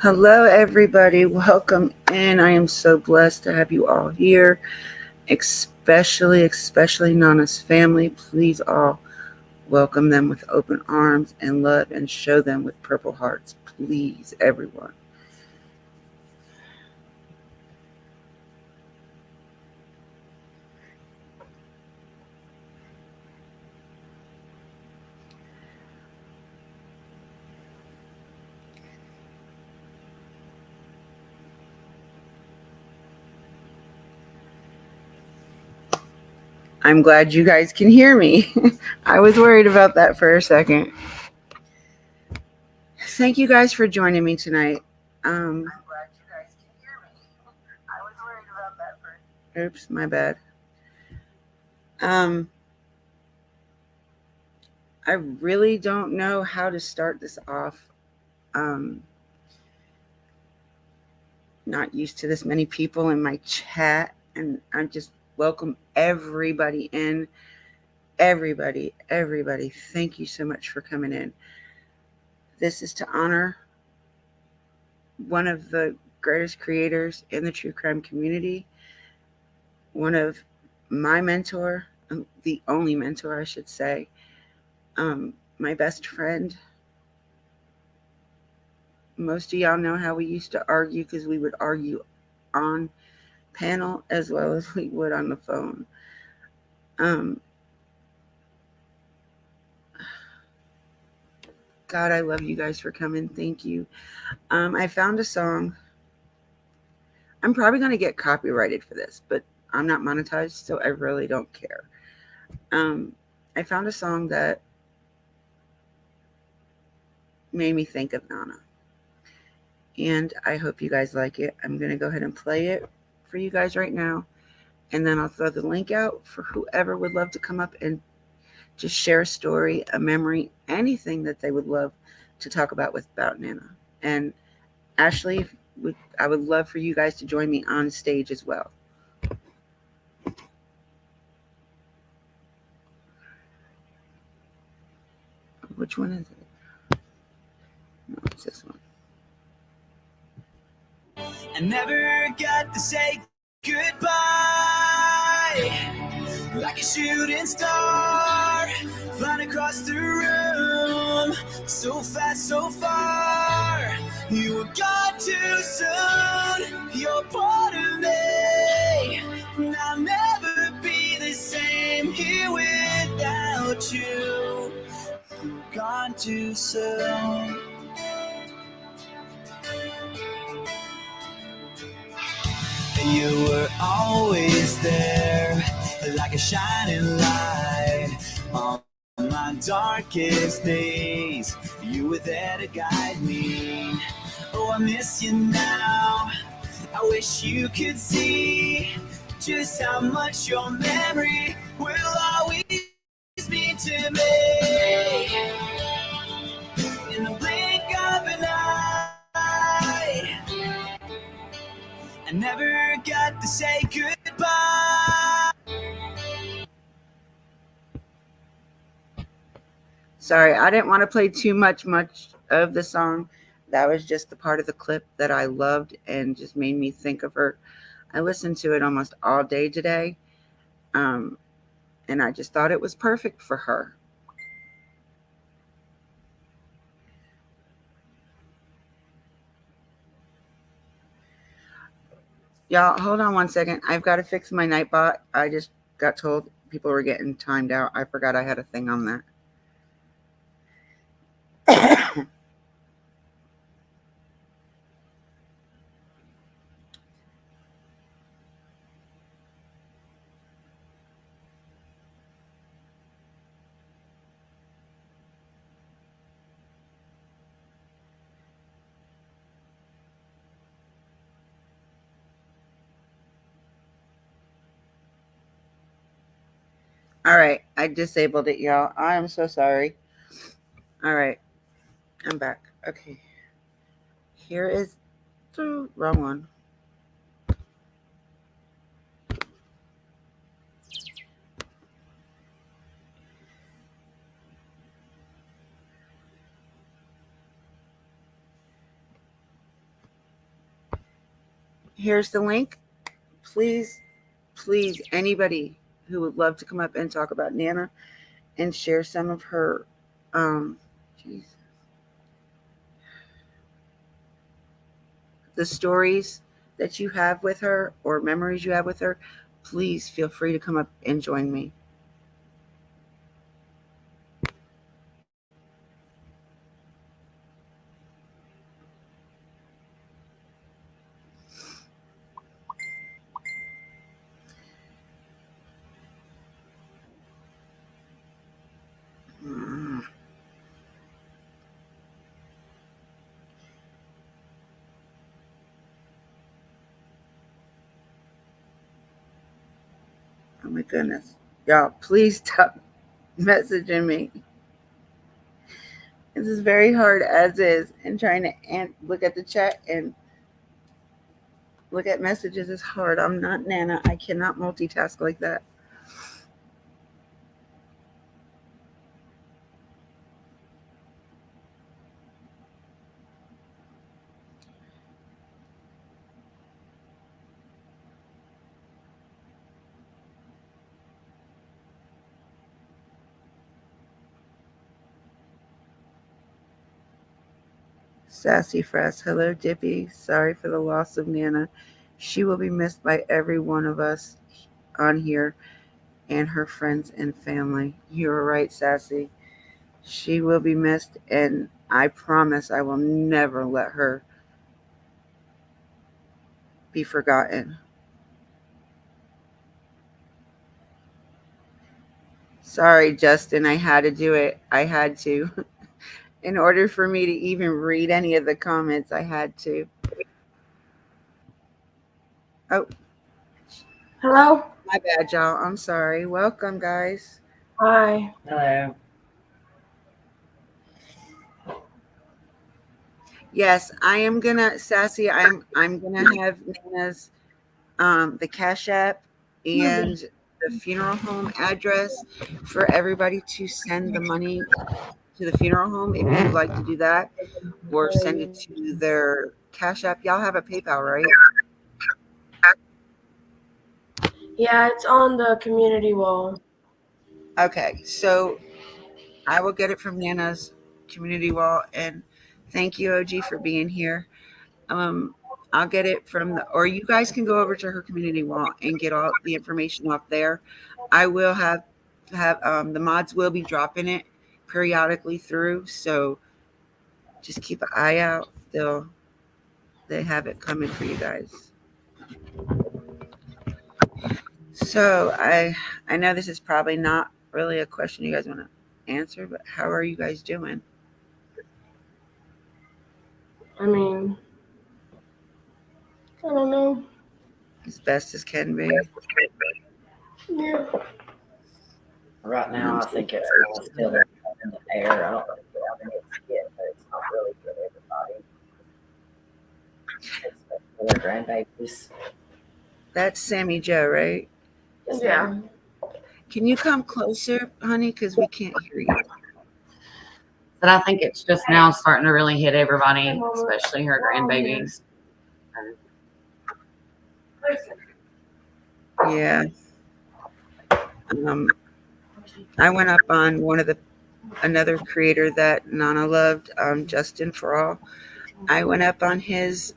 Hello, everybody. Welcome in. I am so blessed to have you all here, especially Nana's family. Please all welcome them with open arms and love and show them with purple hearts. Please, everyone. I'm glad you guys can hear me. I was worried about that for a second. Thank you guys for joining me tonight. I'm glad you guys can hear me. I was worried about that for. Oops, my bad. I really don't know how to start this off. Um, not used to this many people in my chat, and I just welcome everybody in. Everybody, thank you so much for coming in. This is to honor one of the greatest creators in the true crime community, one of my mentor, the only mentor, I should say, my best friend. Most of y'all know how we used to argue because we would argue on panel as well as we would on the phone. God, I love you guys for coming. Thank you. I found a song. I'm probably going to get copyrighted for this, but I'm not monetized, so I really don't care. I found a song that made me think of Nana. And I hope you guys like it. I'm going to go ahead and play it for you guys right now. And then I'll throw the link out for whoever would love to come up and just share a story, a memory, anything that they would love to talk about Nana. And Ashley, I would love for you guys to join me on stage as well. Which one is it? No, it's this one. I never got to say goodbye. Like a shooting star, flying across the room, so fast, so far. You were gone too soon. You're part of me, and I'll never be the same here without you. You're gone too soon. You were always there, like a shining light on my darkest days. You were there to guide me. Oh, I miss you now. I wish you could see just how much your memory will always mean to me. In the blink of an eye, I never got to say goodbye. Sorry, I didn't want to play too much of the song. That was just the part of the clip that I loved and just made me think of her. I listened to it almost all day today, and I just thought it was perfect for her. Y'all, hold on one second. I've got to fix my Nightbot. I just got told people were getting timed out. I forgot I had a thing on that. All right, I disabled it, y'all. I am so sorry. All right, I'm back. Okay, here is the wrong one. Here's the link. Please, please, anybody who would love to come up and talk about Nana and share some of her, um, geez, the stories that you have with her or memories you have with her, please feel free to come up and join me. Mm, oh my goodness. Y'all, please stop messaging me. This is very hard as is, and trying to look at the chat and look at messages is hard. I'm not Nana. I cannot multitask like that. Sassy Frass, hello Dippy. Sorry for the loss of Nana. She will be missed by every one of us on here and her friends and family. You're right, Sassy. She will be missed, and I promise I will never let her be forgotten. Sorry, Justin, I had to do it. I had to. In order for me to even read any of the comments, I had to. Oh, Hello? my bad, y'all. I'm sorry. Welcome, guys. Hi. Hello. Yes, I am gonna, Sassy. I'm gonna have Nana's the Cash App and the funeral home address for everybody to send the money to the funeral home if you'd like to do that, or send it to their Cash App. Y'all have a PayPal, right? Yeah, it's on the community wall. Okay, so I will get it from Nana's community wall, and thank you, OG, for being here. Um, I'll get it from the, or you guys can go over to her community wall and get all the information off there. I will have the mods will be dropping it periodically through, so just keep an eye out. They have it coming for you guys. So I know this is probably not really a question you guys want to answer, but how are you guys doing? I mean, I don't know. As best as can be. Yeah. Right I'm now, I so think it's sorry. kind of still in the air. I don't think it's hit, but it's not really for everybody. It's for their grandbabies. That's Sammy Joe, right? Yes, Yeah. ma'am. Can you come closer, honey? Because we can't hear you. But I think it's just now starting to really hit Hey, everybody, Mama. especially her We're all here. grandbabies. Yeah. Um, I went up on one of the another creator that Nana loved, Justin For All. I went up on his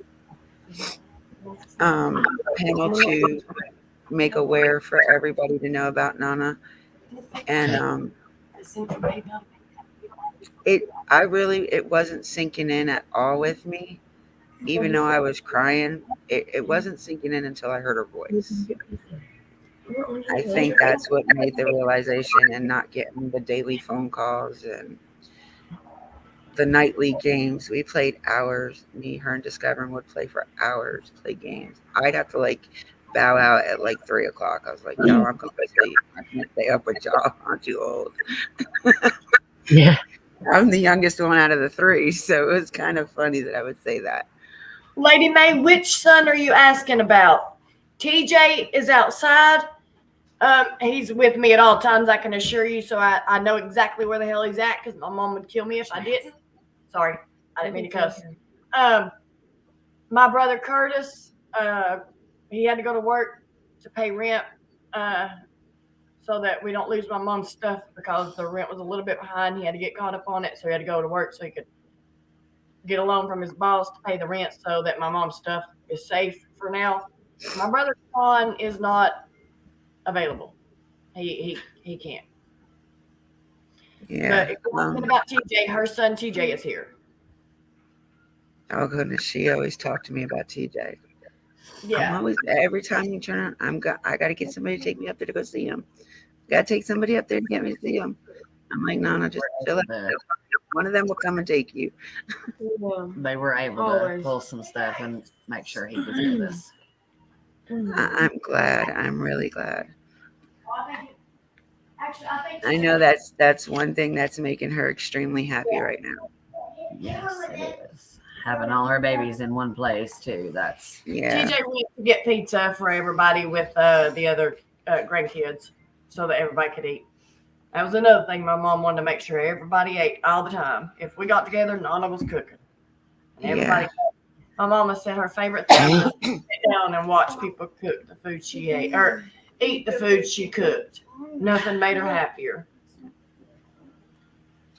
panel to make aware for everybody to know about Nana, and it wasn't sinking in at all with me, even though I was crying. It wasn't sinking in until I heard her voice. I think that's what made the realization, and not getting the daily phone calls and the nightly games. We played hours. Me, her, and Discovering would play for hours, play games. I'd have to like bow out at like 3 o'clock. I was like, y'all, I'm going to sleep. I can't stay up with y'all. I'm too old. Yeah. I'm the youngest one out of the three, so it was kind of funny that I would say that. Lady May, which son are you asking about? TJ is outside. He's with me at all times, I can assure you, so I know exactly where the hell he's at because my mom would kill me if I didn't. Sorry, I didn't mean to cuss. Um, my brother Curtis he had to go to work to pay rent, so that we don't lose my mom's stuff because the rent was a little bit behind. He had to get caught up on it, so he had to go to work so he could get a loan from his boss to pay the rent so that my mom's stuff is safe for now. My brother Sean is not available. He can't. Yeah. But if you're talking about TJ, her son TJ is here. Oh goodness, she always talked to me about TJ. I'm Yeah. always every time you turn on, I gotta get somebody to take me up there to go see him. Gotta take somebody up there to get me to see him. I'm like, no, just chill out. One of them will come and take you. They were able to pull some stuff and make sure he was with us. I'm glad. I'm really glad. I I know that's one thing that's making her extremely happy right now. Yes, it is. Having all her babies in one place too. That's Yeah. TJ went to get pizza for everybody with the other grandkids so that everybody could eat. That was another thing my mom wanted to make sure everybody ate all the time. If we got together, none of us cooking. And everybody My mama said her favorite thing was to sit down and watch people cook the food she ate or eat the food she cooked. Nothing made her happier.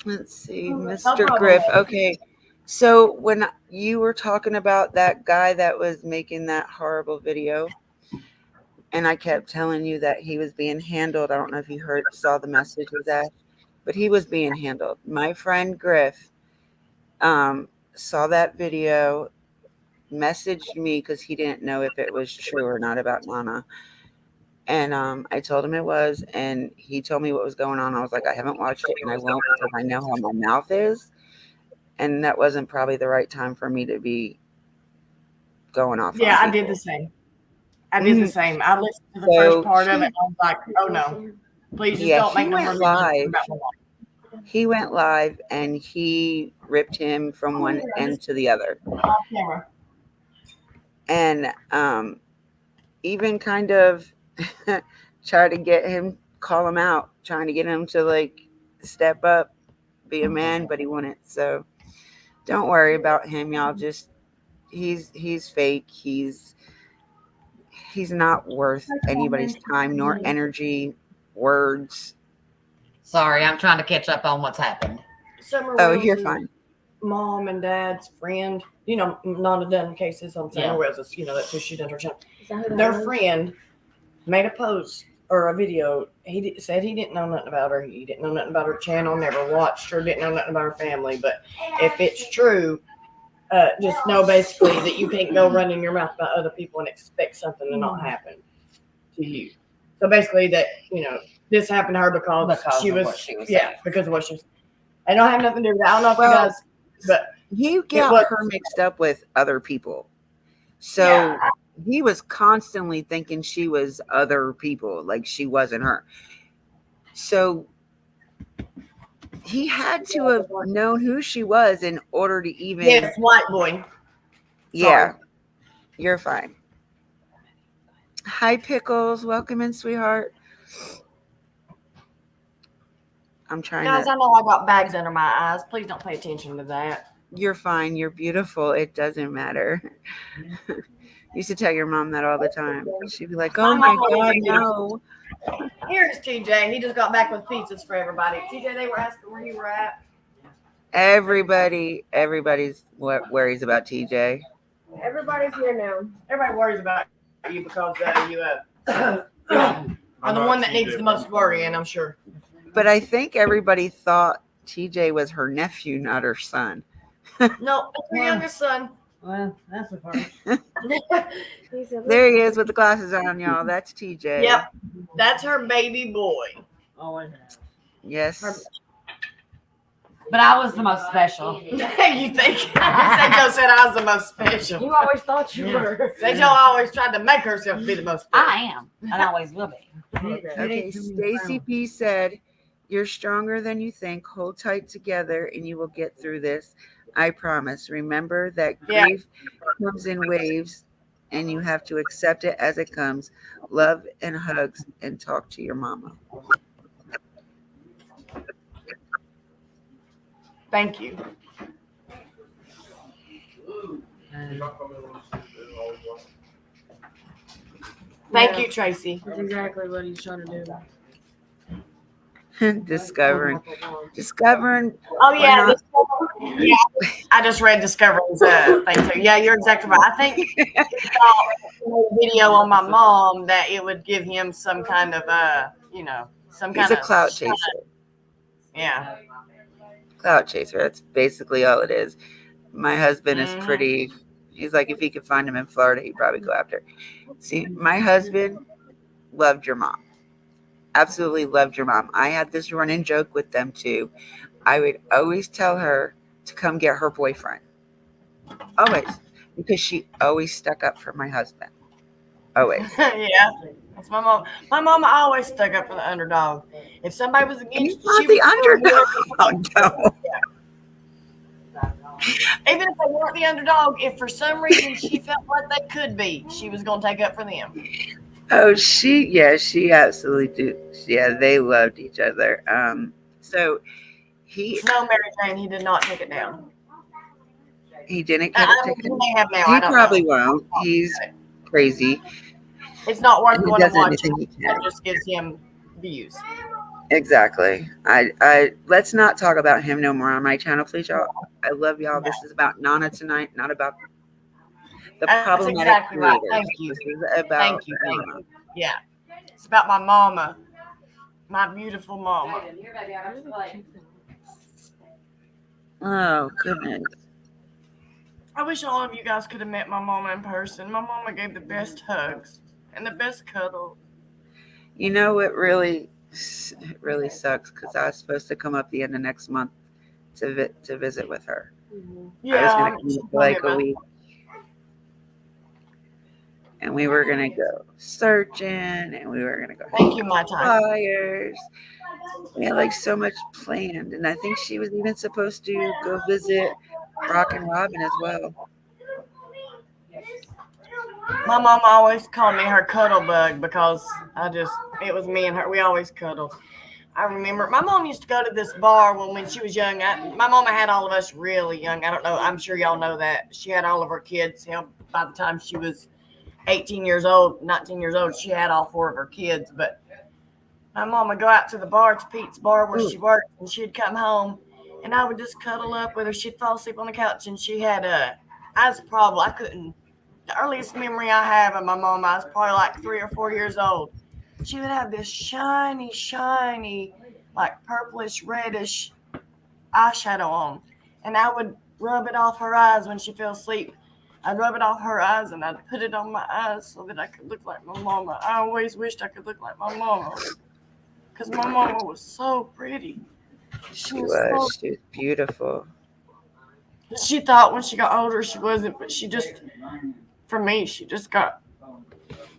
Let's see, Mr. Griff. Okay. So when you were talking about that guy that was making that horrible video, and I kept telling you that he was being handled. I don't know if you saw the message of that, but he was being handled. My friend Griff saw that video, messaged me because he didn't know if it was true or not about Nana. And I told him it was, and he told me what was going on. I was like, I haven't watched it, and I won't because I know how my mouth is. And that wasn't probably the right time for me to be going off. Yeah, I did the same. I listened to the first part of it. And I was like, oh no, please just don't make no more live. He went live and he ripped him from one end to the other. Off camera. And even kind of try to call him out, trying to get him to like step up, be a man, but he wouldn't. So don't worry about him, y'all. Just he's fake. He's not worth anybody's time nor energy, words. Sorry, I'm trying to catch up on what's happened. Summer you're fine. Mom and dad's friend, Nana done cases on Summer Wells. That's who she done her channel. Their friend made a post or a video. He said he didn't know nothing about her. He didn't know nothing about her channel, never watched her, didn't know nothing about her family. But if it's true, just know basically that you can't go running your mouth about other people and expect something to not happen to you. So basically that, this happened to her because she was because of what she was. I don't have nothing to do with that. I don't know if you guys, but he got her mixed up with other people. So he was constantly thinking she was other people, like she wasn't her. So he had to have known who she was in order to even. Yes, white boy. Yeah, you're fine. Hi, Pickles. Welcome in, sweetheart. I'm trying Guys, I know I got bags under my eyes. Please don't pay attention to that. You're fine. You're beautiful. It doesn't matter. Used to tell your mom that all the time. She'd be like, oh my God, no. Here's TJ. He just got back with pizzas for everybody. TJ, they were asking where you were at. Everybody's worries about TJ. Everybody's here now. Everybody worries about you because you are the one that needs the most worrying, I'm sure. But I think everybody thought TJ was her nephew, not her son. No, it's her youngest son. Well, that's a part. There he is with the glasses on, y'all. That's TJ. Yep, that's her baby boy. Oh, yes. But I was the most special. You think? Sejo said I was the most special. You always thought you were. Sejo always tried to make herself be the most special. I am, and I always will be. Okay, Stacy P said, you're stronger than you think. Hold tight together and you will get through this. I promise. Remember that grief comes in waves and you have to accept it as it comes. Love and hugs and talk to your mama. Thank you. Thank you, Tracy. That's exactly what he's trying to do. Discovering. Oh We're yeah, not. yeah. I just read Discovery's thing too. Yeah, you're exactly right. I think he saw a video on my mom that it would give him some kind of some He's kind a of clout chaser. Yeah. Clout chaser. That's basically all it is. My husband is pretty. He's like, if he could find him in Florida, he'd probably go after. See, my husband loved your mom. Absolutely loved your mom. I had this running joke with them too. I would always tell her to come get her boyfriend. Always. Because she always stuck up for my husband. Always. Yeah. That's my mom. My mom always stuck up for the underdog. If somebody was He's against not she the underdog. No. even if they weren't the underdog, if for some reason she felt like they could be, she was gonna take up for them. Oh, she absolutely do. Yeah, they loved each other. So No, Mary Jane, he did not take it down. he didn't I take mean, it. he may have now. He I don't probably know. won't. He's crazy. It's not worth And he going to does watch. anything he That can. just gives him views. Exactly. I let's not talk about him no more on my channel, please, y'all. I love y'all. This is about Nana tonight, not about the That's problematic exactly right. creators. Thank you. This is about Thank you. Nana. Yeah. It's about my mama. My beautiful mama. Oh goodness. I wish all of you guys could have met my mama in person. My mama gave the best hugs and the best cuddle. You know it really sucks because I was supposed to come up the end of next month to visit with her. Yeah, I was gonna come she for told me like a about week. And we were gonna go searching, and we were gonna go Thank you, my time. flyers. We had like so much planned, and I think she was even supposed to go visit Rock and Robin as well. My mama always called me her cuddle bug because it was me and her. We always cuddled. I remember my mom used to go to this bar when she was young. My mama had all of us really young. I don't know. I'm sure y'all know that. She had all of her kids. By the time she was 18 years old, 19 years old, she had all 4 of her kids. But my mom would go out to the bar, to Pete's bar where she worked, and she'd come home, and I would just cuddle up with her. She'd fall asleep on the couch, and she had I was probably, I couldn't, the earliest memory I have of my mom, I was probably like 3 or 4 years old. She would have this shiny, like purplish, reddish eyeshadow on, and I would rub it off her eyes when she fell asleep. I'd rub it off her eyes, and I'd put it on my eyes so that I could look like my mama. I always wished I could look like my mama because my mama was so pretty. She was beautiful. She thought when she got older she wasn't, but for me, she just got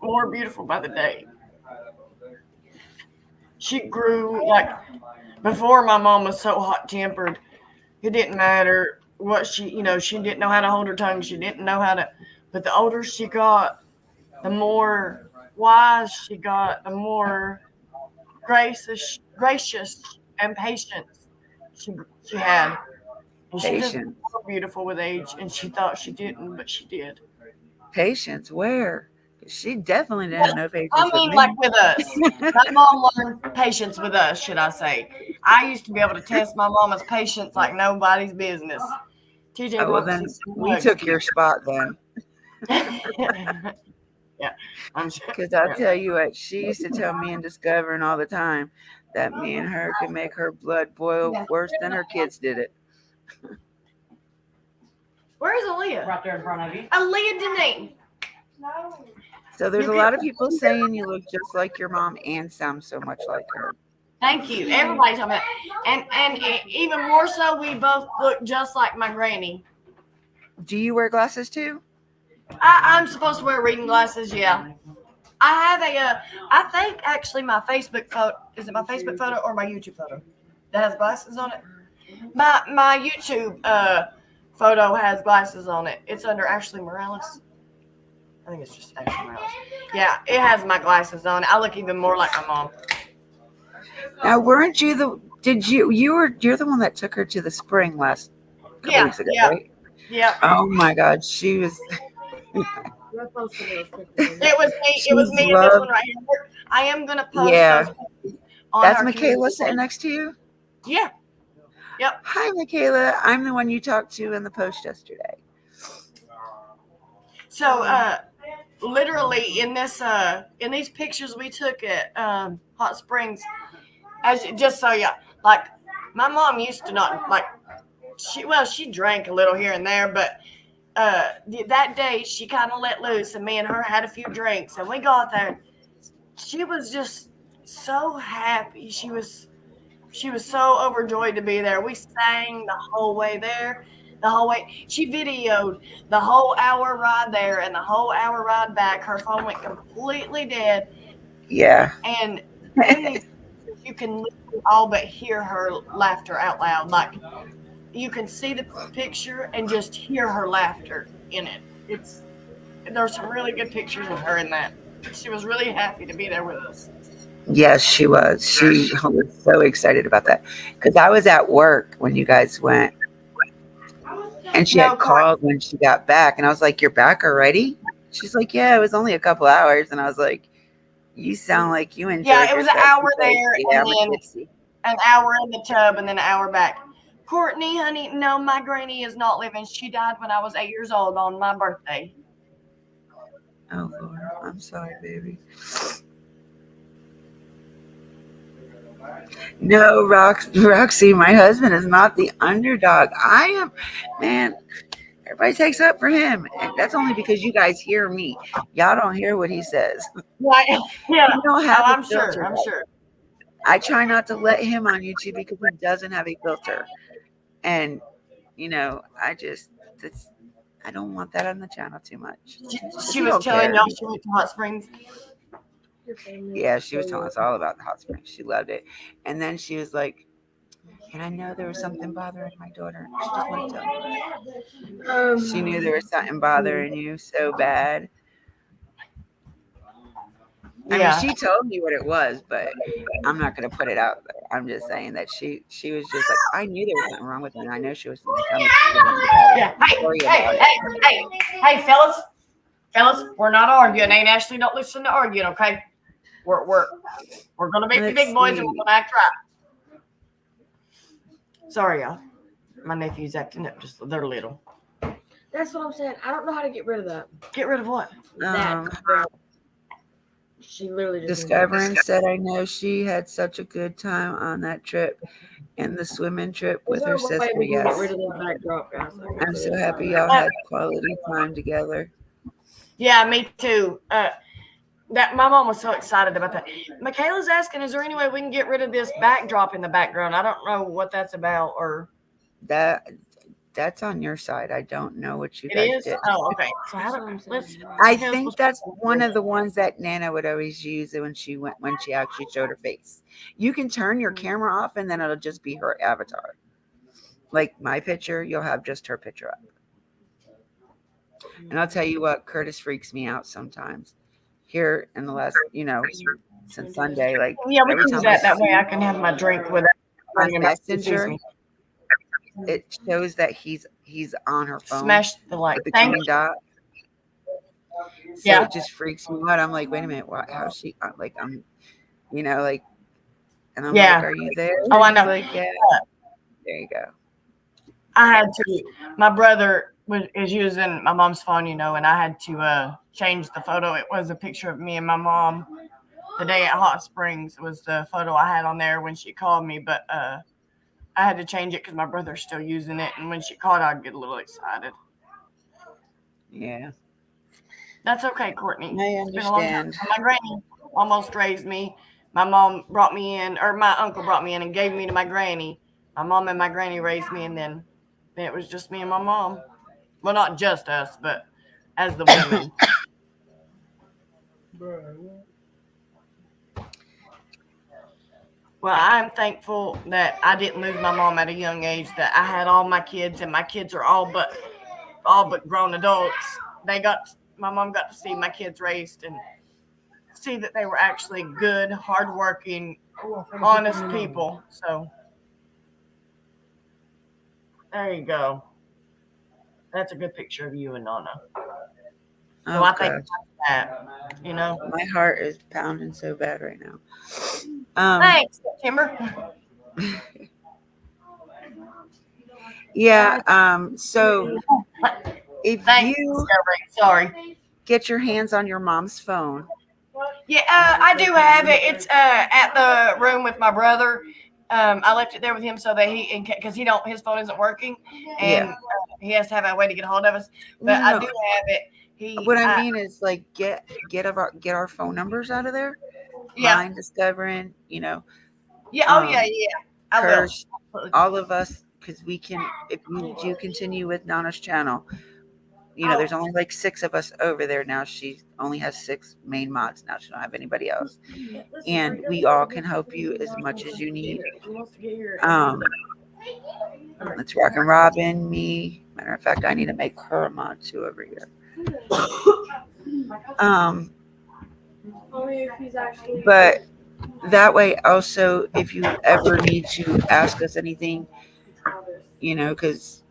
more beautiful by the day. She grew like before. My mom was so hot-tempered. It didn't matter what she didn't know how to hold her tongue. She didn't know how to. But the older she got, the more wise she got, the more gracious and patient she had. And she just Patience. got more beautiful with age, and she thought she didn't, but she did. Patience. Where? She definitely didn't have no patience. I mean, like with us. My mom learned patience with us, should I say. I used to be able to test my mama's patience like nobody's business. TJ, Oh, well, then we took your spot then. Yeah, I'm sure. Because I'll tell you what, she used to tell me and Discovering all the time that me and her could make her blood boil worse than her kids did it. Where's Aaliyah? Right there in front of you. Aaliyah Deneen. So there's a lot of people saying you look just like your mom and sound so much like her. Thank you. Everybody told me that. And even more so, we both look just like my granny. Do you wear glasses too? I'm supposed to wear reading glasses, yeah. I have I think actually my Facebook photo, is it my Facebook photo or my YouTube photo that has glasses on it? My YouTube photo has glasses on it. It's under Ashley Morales. I think it's just Ashley Morales. Yeah, it has my glasses on. I look even more like my mom. Now, weren't you you're the one that took her to the spring last couple weeks ago, right? Yeah. Oh my God, she was. It was me. It was She's me and this one loved. right here. I am gonna post Yeah, those pictures on that's our Michaela community sitting page. next to you. Yeah. Yep. Hi, Michaela. I'm the one you talked to in the post yesterday. So, literally in these pictures we took at Hot Springs, just so yeah, like my mom used to not like she drank a little here and there, but that day she kind of let loose, and me and her had a few drinks, and we got there. She was just so happy. She was so overjoyed to be there. We sang the whole way there, the whole way. She videoed the whole hour ride there and the whole hour ride back. Her phone went completely dead, Yeah. and in these pictures, you can literally all but hear her laughter out loud. Like you can see the picture and just hear her laughter in it. There's some really good pictures of her in that. She was really happy to be there with us. Yes, she was. She was so excited about that because I was at work when you guys went, and she No, had Courtney. called when she got back, and I was like, "You're back already?" She's like, "Yeah, it was only a couple hours," and I was like, "You sound like you enjoyed Yeah, it was an yourself." hour She's like, there "Yeah, and I'm a then tipsy." an hour in the tub and then an hour back. Courtney, honey, no, my granny is not living. She died when I was 8 years old on my birthday. Oh Lord, I'm sorry, baby. No, Roxy, my husband is not the underdog. I am, man. Everybody takes up for him, and that's only because you guys hear me. Y'all don't hear what he says. Right. Yeah. He don't Oh, have a I'm sure. filter. I'm sure. I try not to let him on YouTube because he doesn't have a filter, and I just I don't want that on the channel too much. Cause She he was don't telling care. y'all she went to Hot Springs. Yeah, she was telling us all about the hot springs. She loved it, and then she was like, "And I know there was something bothering my daughter. She just wanted to tell me." She knew there was something bothering you so bad. I mean, Yeah. she told me what it was, but I'm not gonna put it out there. I'm just saying that she was just like, I knew there was something wrong with her, and I know she was going to tell me because she wanted to Yeah. Hey, worry hey, about it. hey, hey, fellas, we're not arguing. Ain't Ashley, don't listen to arguing, okay? We're gonna be Let's big boys and we're see. gonna act right. Sorry, y'all. My nephew's acting up just they're little. That's what I'm saying. I don't know how to get rid of that. Get rid of what? Um, She literally just Discovering said, I know she had such a good time on that trip and the swimming trip with her sister. we can get Yes, rid of that backdrop, guys. I'm so happy y'all had quality time together. Yeah, me too. That my mom was so excited about that. Michaela's asking, is there any way we can get rid of this backdrop in the background? I don't know what that's about, or That's on your side. I don't know what you it guys is. did. Oh, okay. So how do, let's. I Michaela's think that's one of the ones that Nana would always use when she actually showed her face. You can turn your camera off and then it'll just be her avatar. Like my picture, you'll have just her picture up. And I'll tell you what, Curtis freaks me out sometimes. Here in the last, since Sunday, like Yeah, we every can do time I that way see I can have my drink with it. on Messenger, it shows that he's on her phone Smash the like. with the Thank green you. dot. So Yeah. it just freaks me out. I'm like, wait a minute, what? How's she? Like, I'm, like, and I'm Yeah. like, are you there? Oh, I He's know. like, yeah. There you go. I had to. My brother is using my mom's phone, and I had to change the photo. It was a picture of me and my mom the day at Hot Springs. It was the photo I had on there when she called me, but I had to change it because my brother's still using it, and when she called, I'd get a little excited. Yeah. That's okay, Courtney. I It's been a long time. understand. My granny almost raised me. My mom brought me in, or my uncle brought me in and gave me to my granny. My mom and my granny raised me, and then it was just me and my mom. Well, not just us, but as the women. Well, I'm thankful that I didn't lose my mom at a young age, that I had all my kids, and my kids are all but grown adults. My mom got to see my kids raised and see that they were actually good, hardworking, honest people. So there you go. That's a good picture of you and Nana. So Oh I think gosh, that, my heart is pounding so bad right now. Thanks, Timber. Yeah. So if Thanks, you Discovery. Sorry. get your hands on your mom's phone, Yeah, I do have it. It's at the room with my brother. I left it there with him so that because his phone isn't working, and yeah. he has to have a way to get a hold of us. No, But no, I no. do have it. What I mean is like get our phone numbers out of there. Yeah, Mine, Discovering, yeah. Oh yeah, um, yeah. I will. Kirsch, all of us, because we can. If you do continue with Nana's channel, there's only like 6 of us over there now. She only has 6 main mods now. She don't have anybody else, and we all can help you as much as you need. Let's rock and Robin, me. Matter of fact, I need to make her a mod too over here. But that way, also, if you ever need to ask us anything, because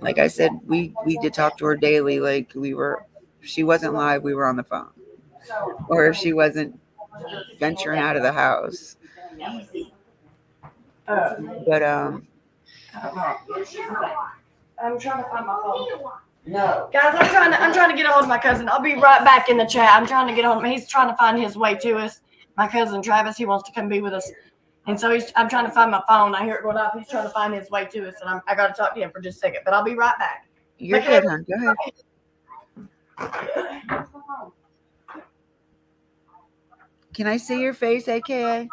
like I said, we did talk to her daily. Like if she wasn't live, we were on the phone, or if she wasn't venturing out of the house. But I'm trying to find my phone. No, guys, I'm trying to get a hold of my cousin. I'll be right back in the chat. I'm trying to get on. He's trying to find his way to us. My cousin Travis, he wants to come be with us, and so I'm trying to find my phone. I hear it going off. He's trying to find his way to us, and I got to talk to him for just a second. But I'll be right back. you're good, hon. Go ahead. Can I see your face, AKA?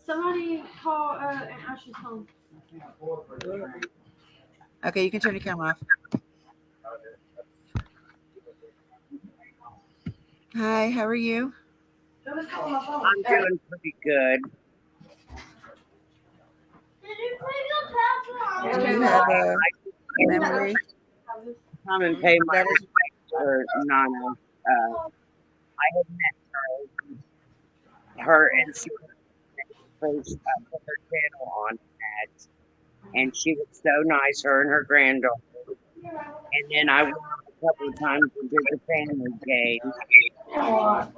Somebody call Aunt Ashley's phone. Okay, you can turn your camera off. Hi, how are you? Who was calling my phone? I'm doing pretty good. Do you have a memory? Come and pay my That is, respects for Nana. I had met her and she first put her channel on ads, and she was so nice, her and her granddaughter. And then I went a couple of times and did the family game.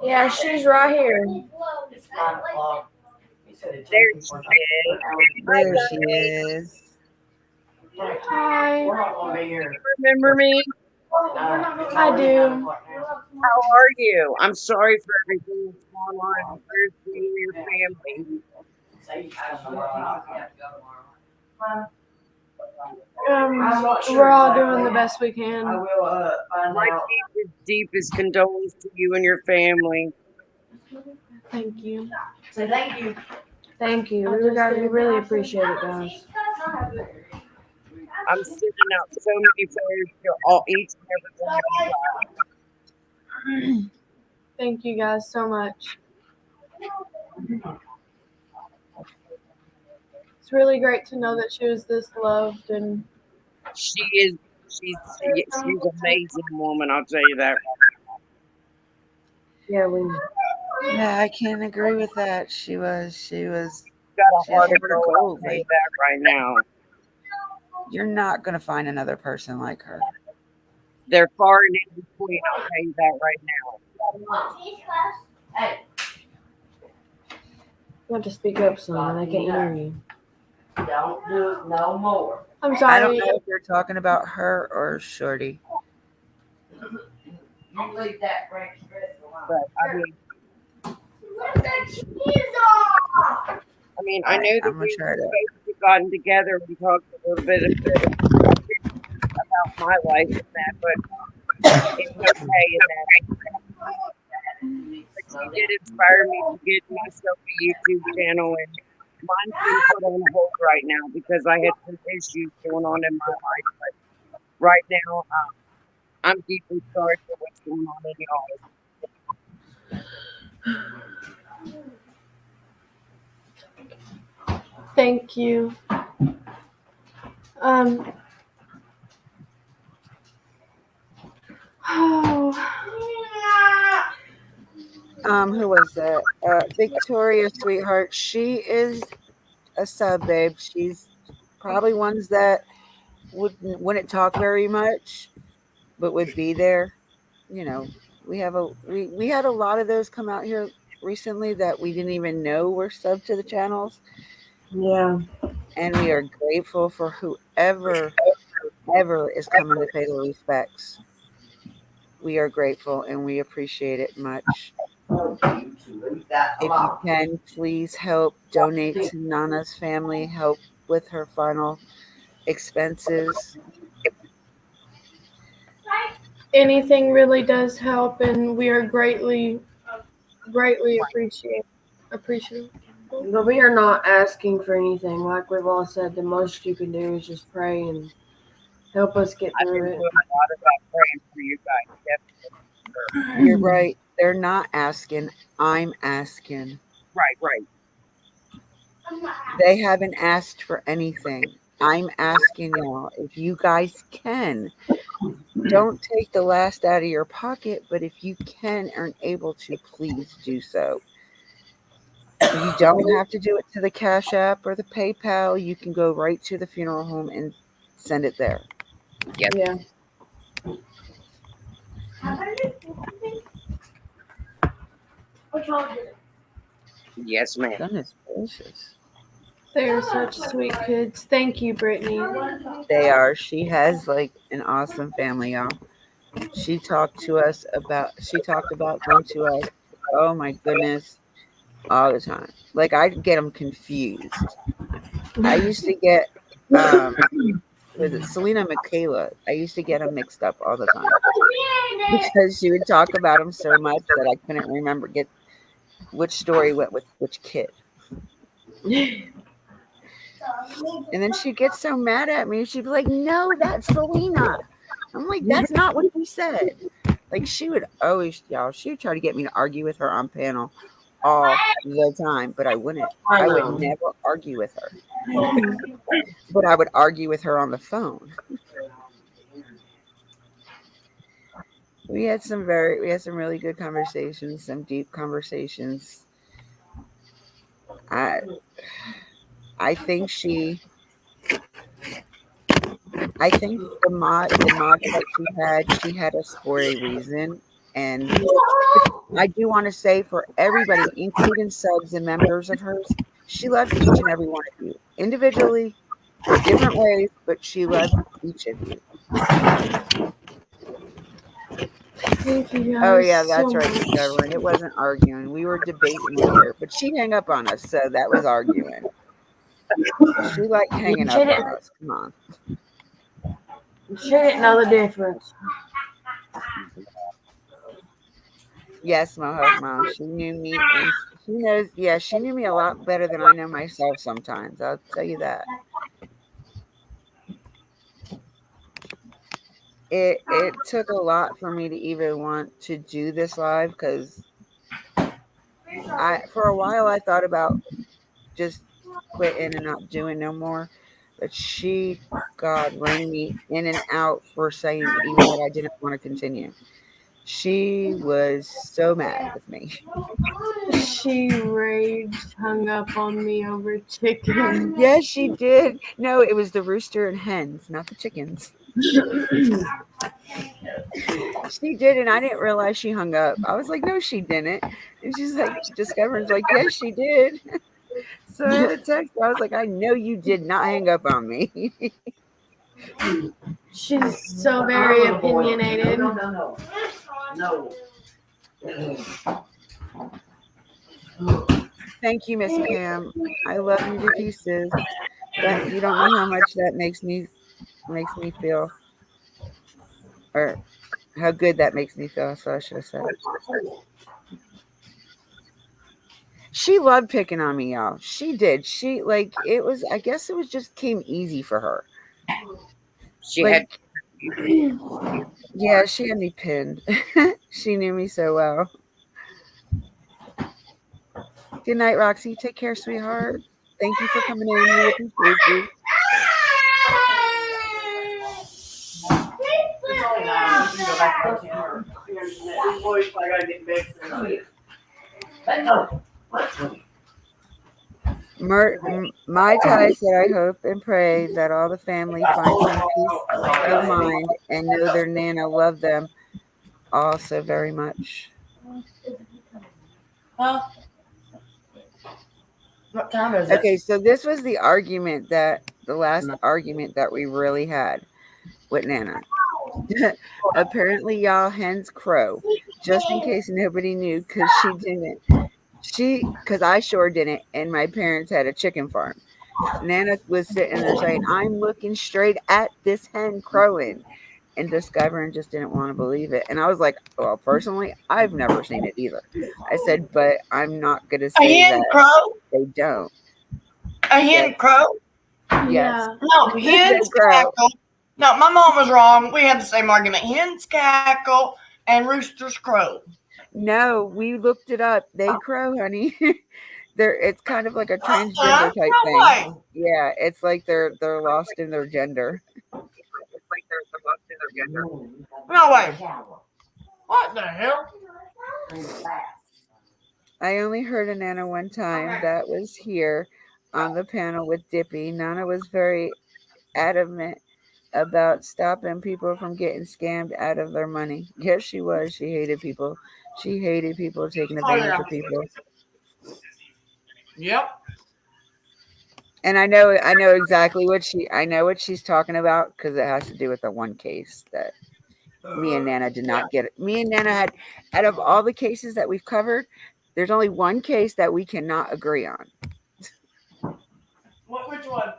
Yeah, she's right here. It's 9 o'clock. There she is. there she is. Hi. We're not going to be here. Remember me? I do. How are you? I'm sorry for everything that's going on. Where's you and your family? We're all doing the best we can. I will find My out. deepest condolences to you and your family. Thank you. Say thank you. Thank you. We really appreciate it, guys. I'm sending out so many prayers to each and every one. Thank you guys so much. It's really great to know that she was this loved and She's an amazing woman. I'll tell you that. yeah, Yeah, I can agree with that. She was Got a She's heart of heart of gold. I'll gold, tell you like- that right now. You're not gonna find another person like her. They're far and in between. I'll tell you that right now. you have to speak up, son. I can't hear you. Don't do it no more. I'm I sorry. don't know if you're talking about her or Shorty. You leave that French dress alone. But I mean, I know that I'm gonna we try to. have gotten together and talked a little bit about my life and that, but it's okay in that. But she did inspire me to get myself a YouTube channel, and mine's been put on hold right now because I had some issues going on in my life. But right now, I'm deeply sorry for what's going on in y'all. Thank you. Oh, Who was that? Victoria, sweetheart. She is a sub, babe. She's probably ones that wouldn't talk very much, but would be there. you know, we had a lot of those come out here recently that we didn't even know were subbed to the channels, Yeah. and we are grateful for whoever ever is coming to pay their respects. We are grateful and we appreciate it much. If you can, please help donate to Nana's family, help with her final expenses. Anything really does help, and we are greatly appreciative. But we are not asking for anything. Like we've all said, the most you can do is just pray and help us get I've through been it. doing a lot about praying for you guys. You're right. They're not asking. I'm asking. Right, right. They haven't asked for anything. I'm asking y'all if you guys can. Don't take the last out of your pocket, but if you can and able to, please do so. You don't have to do it to the Cash App or the PayPal. You can go right to the funeral home and send it there. Yes, Yeah. yes, ma'am. Goodness gracious. They are such sweet kids. Thank you, Brittany. They are. She has like an awesome family, y'all. She talked about them to us. Oh my goodness, all the time. Like I get them confused. I used to get um was it Selena Michaela? I used to get them mixed up all the time because she would talk about them so much that I couldn't remember get which story went with which kid. And then she'd get so mad at me. She'd be like, "No, that's Selena." I'm like, "That's not what you said." Like she would always, y'all. She would try to get me to argue with her on panel all the time, but I wouldn't. I would never argue with her. But I would argue with her on the phone. We had some really good conversations, some deep conversations. I I think I think the mods that she had us for a reason. And I do want to say for everybody, including subs and members of hers, she loved each and every one of you individually, different ways, but she loved each of you. Thank you Oh guys yeah, so that's right, much. Discovering. It wasn't arguing. We were debating here, but she hung up on us, so that was arguing. She liked hanging up on us. Come on. She didn't know the difference. Yes, Mohawk Mom. She knew me, and she knows. Yeah, she knew me a lot better than I know myself. Sometimes I'll tell you that. It took a lot for me to even want to do this live because for a while I thought about just quitting and not doing no more, but God rang me in and out for saying even that I didn't want to continue. She was so mad with me. She raged, hung up on me over chicken. Yes, she did. No, it was the rooster and hens, not the chickens. She did, and I didn't realize she hung up. I was like, no, she didn't. And she's like, Discovering's like, yes, she did. So I had a text. I was like, I know you did not hang up on me. She's so very opinionated. No. Thank you, Miss Pam. I love you to pieces. You don't know how much that makes me feel, or how good that makes me feel. So I should have said. She loved picking on me, y'all. She did. She like it was. I guess it was just came easy for her. She Like, had. yeah, she had me pinned. She knew me so well. Good night, Roxy. Take care, sweetheart. Thank you for coming in. We appreciate you. My Tai said, I hope and pray that all the family find some peace of mind and know their Nana love them also very much. Huh? What time is it? Okay, so this was the last argument that we really had with Nana. Apparently, y'all hens crow, just in case nobody knew, because she didn't. Because I sure didn't, and my parents had a chicken farm. Nana was sitting there saying, "I'm looking straight at this hen crowing," and discovering just didn't want to believe it. And I was like, "Well, personally, I've never seen it either." I said, "But I'm not gonna A say hen that crow? they don't." A Yes, hen crow? yes, Yeah. No, they hens crow. cackle. No, my mom was wrong. We had the same argument. Hens cackle and roosters crow. No, we looked it up. They crow, honey. It's kind of like a Huh? transgender type No thing. way. Yeah, it's like they're lost in their gender. No way. What the hell? I only heard a Nana one time Okay. that was here on the panel with Dippy. Nana was very adamant about stopping people from getting scammed out of their money. Yes, she was. She hated people. She hated people taking Oh advantage yeah. of people. Yep. And I know what she's talking about because it has to do with the one case that me and Nana did Yeah. not get. Me and Nana had, out of all the cases that we've covered, there's only one case that we cannot agree on. Which one?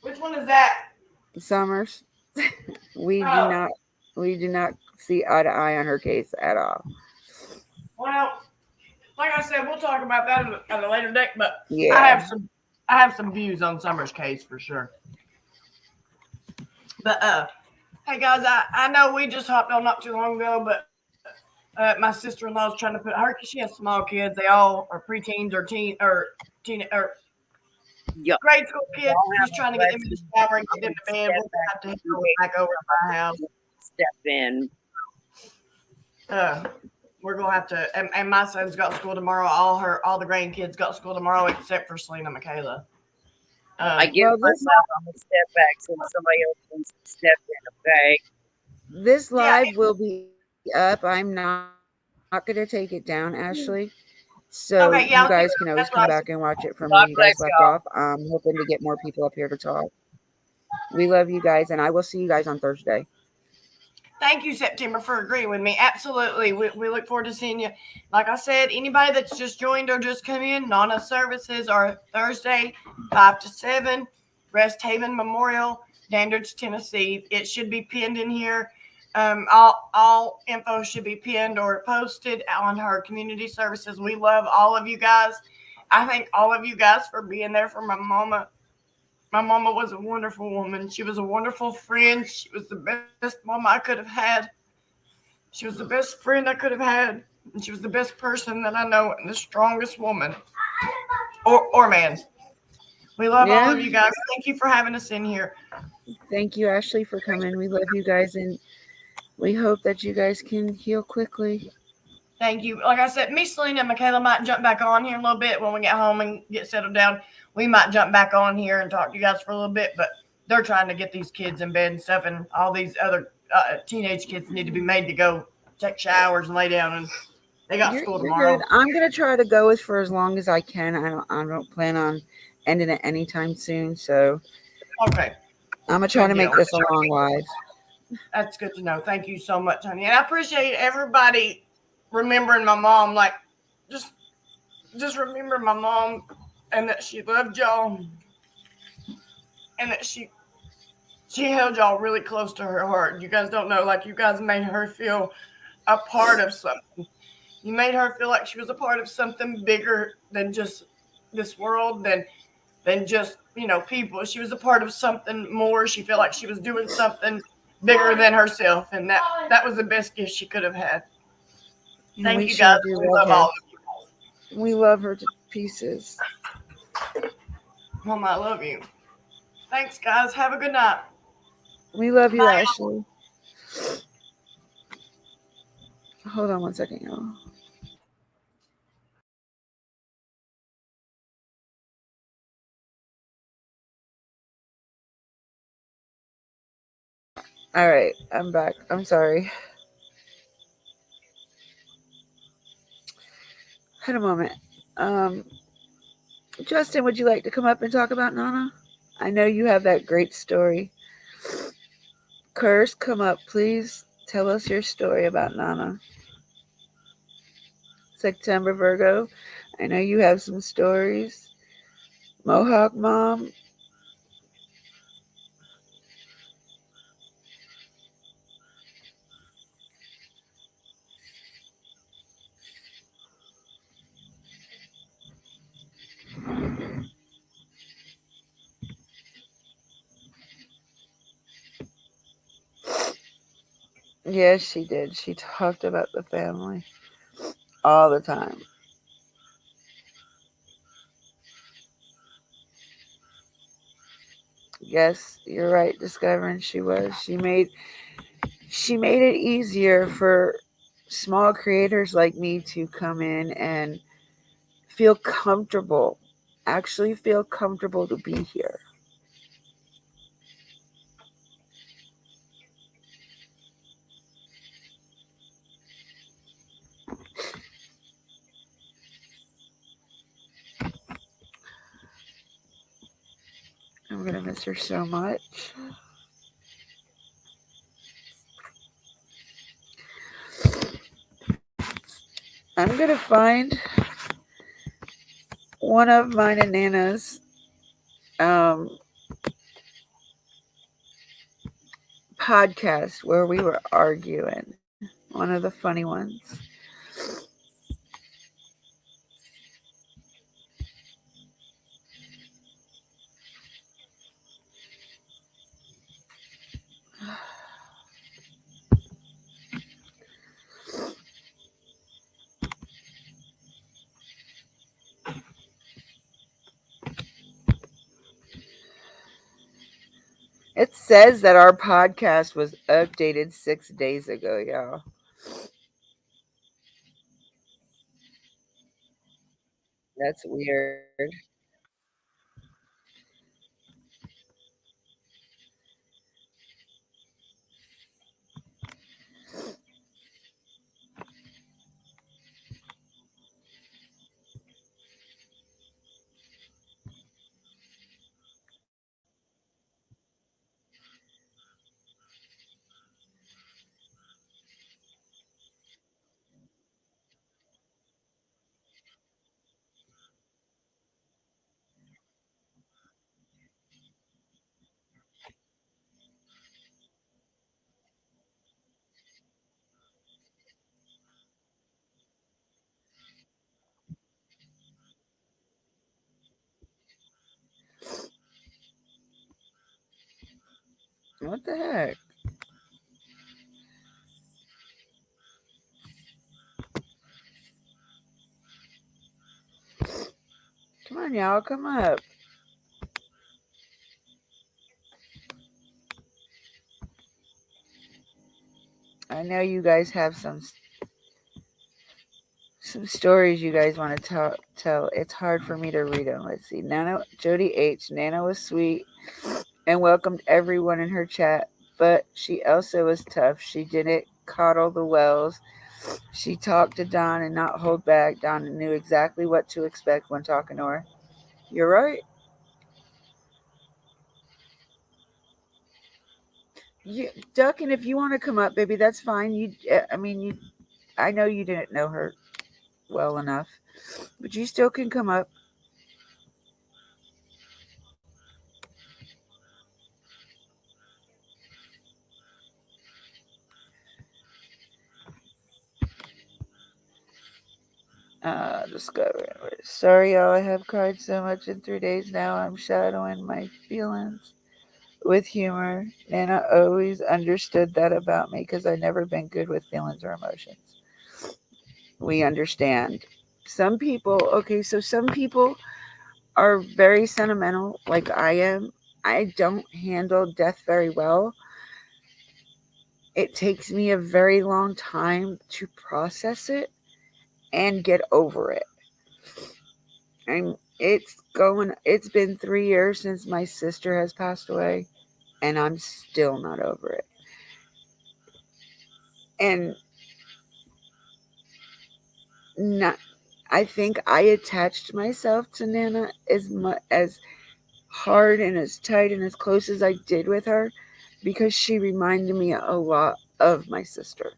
Which one is that? Summers, we do Oh, not we do not see eye to eye on her case at all. well, like I said, we'll talk about that at a later date. But I Yeah. have some, I have some views on Summer's case for sure. But hey guys, I know we just hopped on not too long ago, but my sister-in-law is trying to put her. She has small kids. They all are preteens or Y'all, grade school kids. y'all She's have a trying to get them in the blessing. shower and I'm get them gonna to bed. step We'll back have to head and back over to my house. step in. Uh, we're gonna have to. And my son's got school tomorrow. All the grandkids got school tomorrow except for Selena Michaela. I give Well, myself. I'm gonna step back so somebody else can step in. Okay. this Yeah. live will be up. I'm not going to take it down, Ashley. So you Okay. guys Yeah. can always come That's back what I and said. watch it from where you God guys left bless off. y'all. I'm hoping to get more people up here to talk. We love you guys, and I will see you guys on Thursday. Thank you, September, for agreeing with me. Absolutely. We look forward to seeing you. Like I said, anybody that's just joined or just come in, Nana services are Thursday, 5 to 7, Rest Haven Memorial, Dandridge, Tennessee. It should be pinned in here. All info should be pinned or posted on her community services. We love all of you guys. I thank all of you guys for being there for my mama. My mama was a wonderful woman. She was a wonderful friend. She was the best mama I could have had. She was the best friend I could have had. And she was the best person that I know and the strongest woman or man. We love all Yeah. of you guys. Thank you for having us in here. Thank you, Ashley, for coming. We love you guys, and we hope that you guys can heal quickly. Thank you. Like I said, me, Selena, and Michaela might jump back on here a little bit when we get home and get settled down. We might jump back on here and talk to you guys for a little bit, but they're trying to get these kids in bed and stuff, and all these other teenage kids need to be made to go take showers and lay down, and they got school You're tomorrow. good. I'm gonna try to go for as long as I can. I don't plan on ending it anytime soon. So Okay, I'm gonna try good to deal. make this a long live. That's good to know. Thank you so much, honey. And I appreciate everybody remembering my mom. Like, just just remember my mom and that she loved y'all and that she held y'all really close to her heart. You guys don't know, like you guys made her feel a part of something. You made her feel like she was a part of something bigger than just this world, than just, people. She was a part of something more. She felt like she was doing something bigger than herself, and that was the best gift she could have had. And Thank we you guys. sure do We love love all her. of you. We love her to pieces. Mama, I love you. Thanks, guys. Have a good night. We love you, Bye. Ashley. Hold on one second, y'all. All right, I'm back. I'm sorry. Had a moment. Um, Justin, would you like to come up and talk about Nana? I know you have that great story. Curse, come up, please. Tell us your story about Nana. September Virgo, I know you have some stories. Mohawk Mom, yes, she did. She talked about the family all the time. Yes, you're right, discovering she was. She made it easier for small creators like me to come in and feel comfortable. Actually feel comfortable to be here. I'm gonna miss her so much. I'm gonna find one of mine and Nana's um, podcast where we were arguing. One of the funny ones. It says that our podcast was updated 6 days ago, y'all. That's weird. What the heck? Come on, y'all, come up. I know you guys have some stories you guys want to tell. It's hard for me to read them. Let's see. Nana Jody H. Nana was sweet and welcomed everyone in her chat, but she also was tough. She didn't coddle the Wells. She talked to Don and not hold back. Don knew exactly what to expect when talking to her. You're right. You, Duck, and if you want to come up, baby, that's fine. I mean, I know you didn't know her well enough, but you still can come up. Discover. Sorry, y'all. I have cried so much in 3 days now. I'm shadowing my feelings with humor. Nana always understood that about me because I never been good with feelings or emotions. We understand. Some people, okay, so some people are very sentimental, like I am. I don't handle death very well. It takes me a very long time to process it and get over it. And it's been 3 years since my sister has passed away, and I'm still not over it. And not, I think I attached myself to Nana as much as hard and as tight and as close as I did with her because she reminded me a lot of my sister.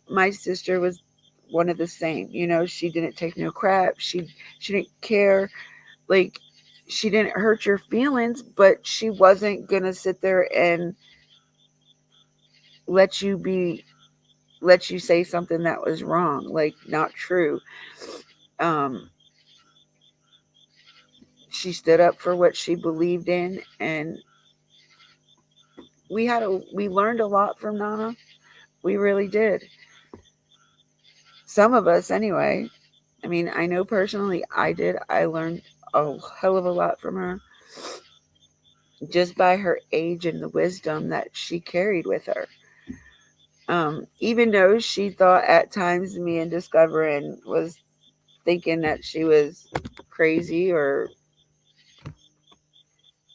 My sister was one of the same. You know, she didn't take no crap. She didn't care. Like she didn't hurt your feelings, but she wasn't gonna sit there and let you be let you say something that was wrong, like not true. Um, she stood up for what she believed in, and we learned a lot from Nana. We really did. Some of us, anyway. I mean, I know personally I did. I learned a hell of a lot from her just by her age and the wisdom that she carried with her. Even though she thought at times me and Discovering was thinking that she was crazy or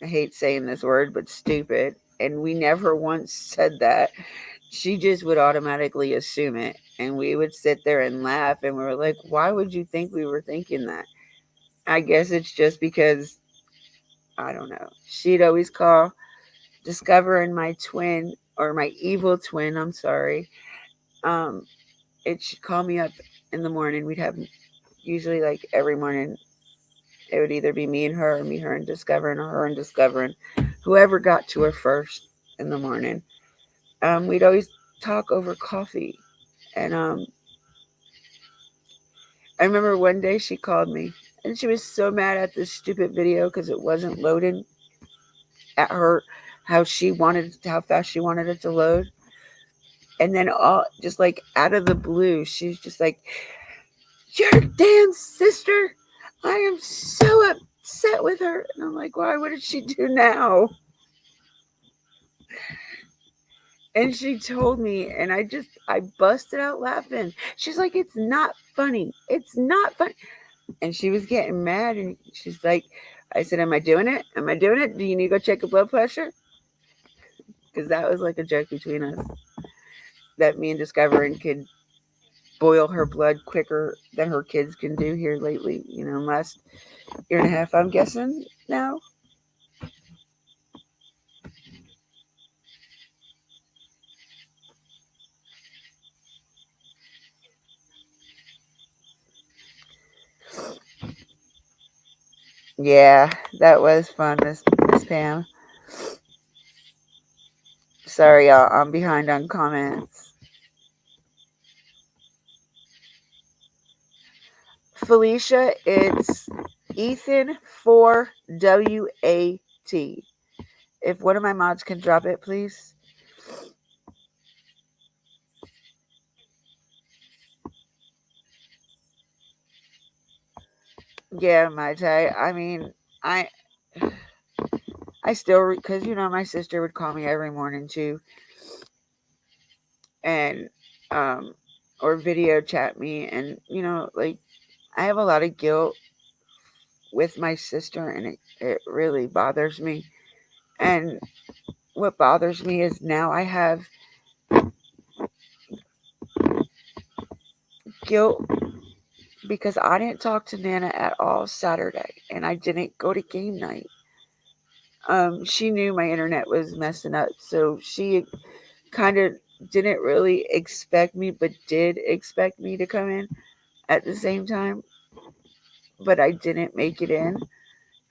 I hate saying this word, but stupid. And we never once said that. She just would automatically assume it. And we would sit there and laugh. And we were like, why would you think we were thinking that? I guess it's just because, I don't know. She'd always call Discovering my twin or my evil twin. I'm sorry. Um, she'd call me up in the morning. We'd have usually like every morning it would either be me and her or me, her and Discovering or her and Discovering. Whoever got to her first in the morning. We'd always talk over coffee. And I remember one day she called me and she was so mad at this stupid video because it wasn't loading at her how fast she wanted it to load. And then all just like out of the blue, she's just like, "Your damn sister! I am so upset with her." And I'm like, "Why? What did she do now?" And she told me, and I busted out laughing. She's like, "It's not funny. It's not funny." And she was getting mad, and she's like, I said, "Am I doing it? Am I doing it? Do you need to go check your blood pressure?" Because that was like a joke between us that me and Discovering could boil her blood quicker than her kids can do here lately, last year and a half, I'm guessing now. Yeah, that was fun, Miss Pam. Sorry, y'all, I'm behind on comments. Felicia, it's Ethan 4WAT. If one of my mods can drop it, please. Yeah, my tie. I mean, I I still because my sister would call me every morning too, and um, or video chat me, and like I have a lot of guilt with my sister, and it really bothers me. And what bothers me is now I have guilt because I didn't talk to Nana at all Saturday, and I didn't go to game night. She knew my internet was messing up, so she kind of didn't really expect me, but did expect me to come in at the same time. But I didn't make it in,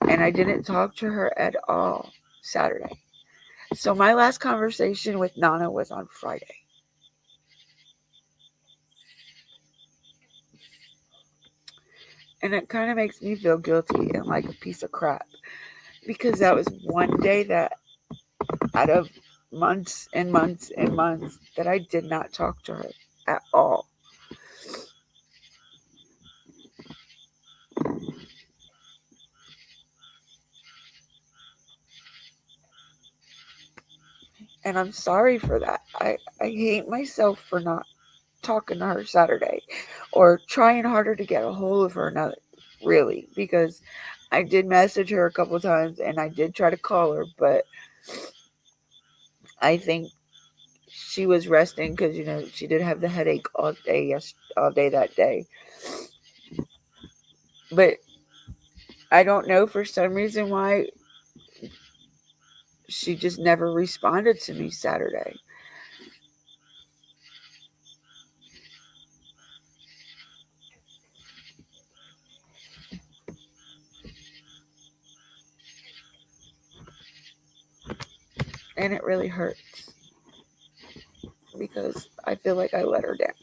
and I didn't talk to her at all Saturday. So my last conversation with Nana was on Friday. And it kind of makes me feel guilty and like a piece of crap because that was one day that out of months and months and months that I did not talk to her at all. And I'm sorry for that. I hate myself for not talking to her Saturday or trying harder to get a hold of her, not really, because I did message her a couple times and I did try to call her, but I think she was resting because she did have the headache all day that day. But I don't know, for some reason, why she just never responded to me Saturday. And it really hurts because I feel like I let her down.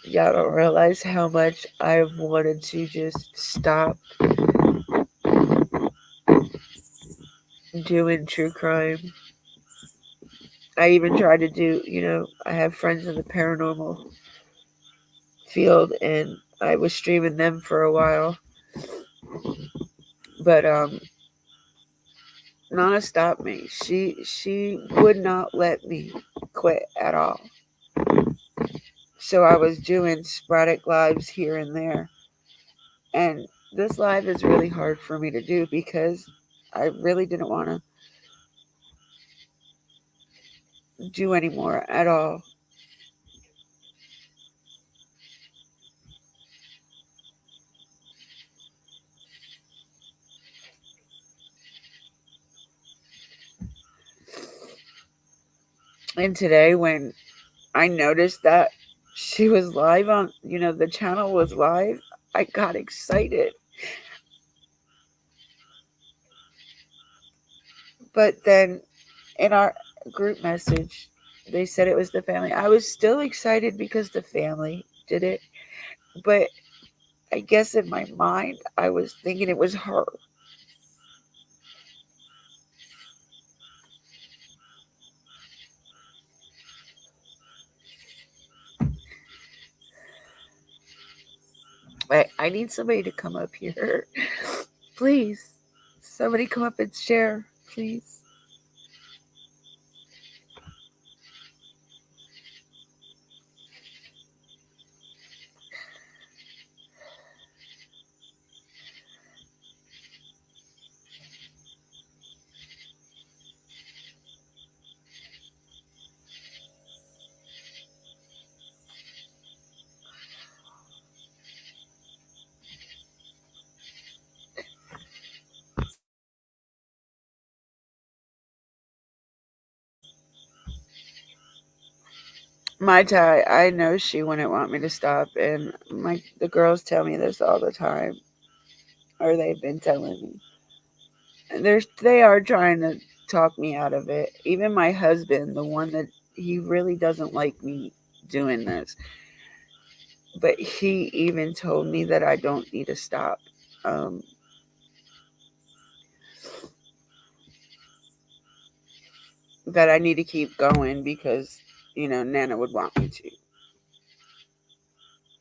Y'all don't realize how much I've wanted to just stop doing true crime. I even tried to do, I have friends in the paranormal field, and I was streaming them for a while. But Nana stopped me. She would not let me quit at all. So I was doing sporadic lives here and there. And this live is really hard for me to do because I really didn't want to do anymore at all. And today, when I noticed that she was live on, the channel was live, I got excited. But then in our group message, they said it was the family. I was still excited because the family did it. But I guess in my mind, I was thinking it was her. I need somebody to come up here. Please. Somebody come up and share, please. My Ty, I know she wouldn't want me to stop, and the girls tell me this all the time, or they've been telling me. And they are trying to talk me out of it. Even my husband, the one that he really doesn't like me doing this, but he even told me that I don't need to stop. Um, that I need to keep going because Nana would want me to,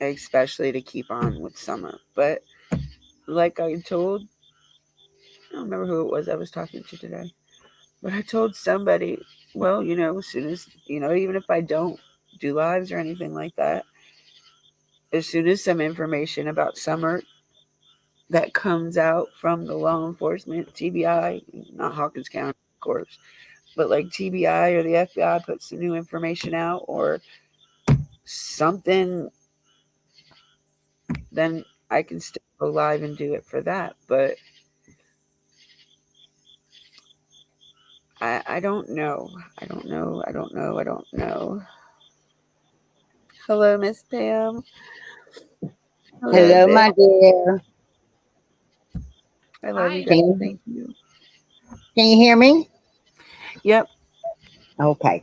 especially to keep on with Summer. But like I told, I don't remember who it was I was talking to today, but I told somebody, well, as soon as, even if I don't do lives or anything like that, as soon as some information about Summer that comes out from the law enforcement, TBI, not Hawkins County, of course, but like TBI or the FBI puts some new information out or something, then I can still go live and do it for that. But I don't know. I don't know. I don't know. I don't know. Hello, Miss Pam. Hello, Hello, Vic. my dear. I love you Hi. guys. Can Thank you. Can you hear me? Yep. Okay.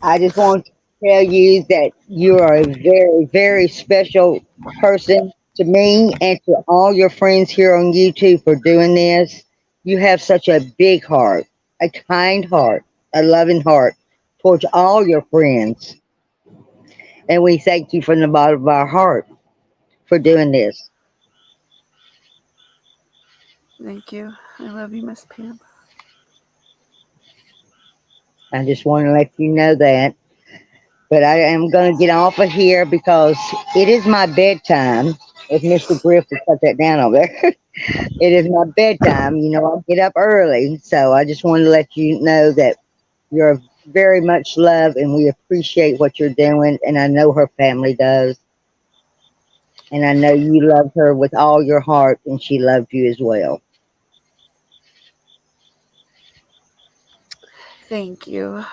I just want to tell you that you are a very, very special person to me and to all your friends here on YouTube for doing this. You have such a big heart, a kind heart, a loving heart towards all your friends. And we thank you from the bottom of our heart for doing this. Thank you. I love you, Miss Pam. I just want to let you know that. But I am going to get off of here because it is my bedtime. If Mr. Griff would cut that down over there, it is my bedtime. You know, I get up early. So I just wanted to let you know that you're very much loved and we appreciate what you're doing. And I know her family does. And I know you love her with all your heart and she loved you as well. Thank you.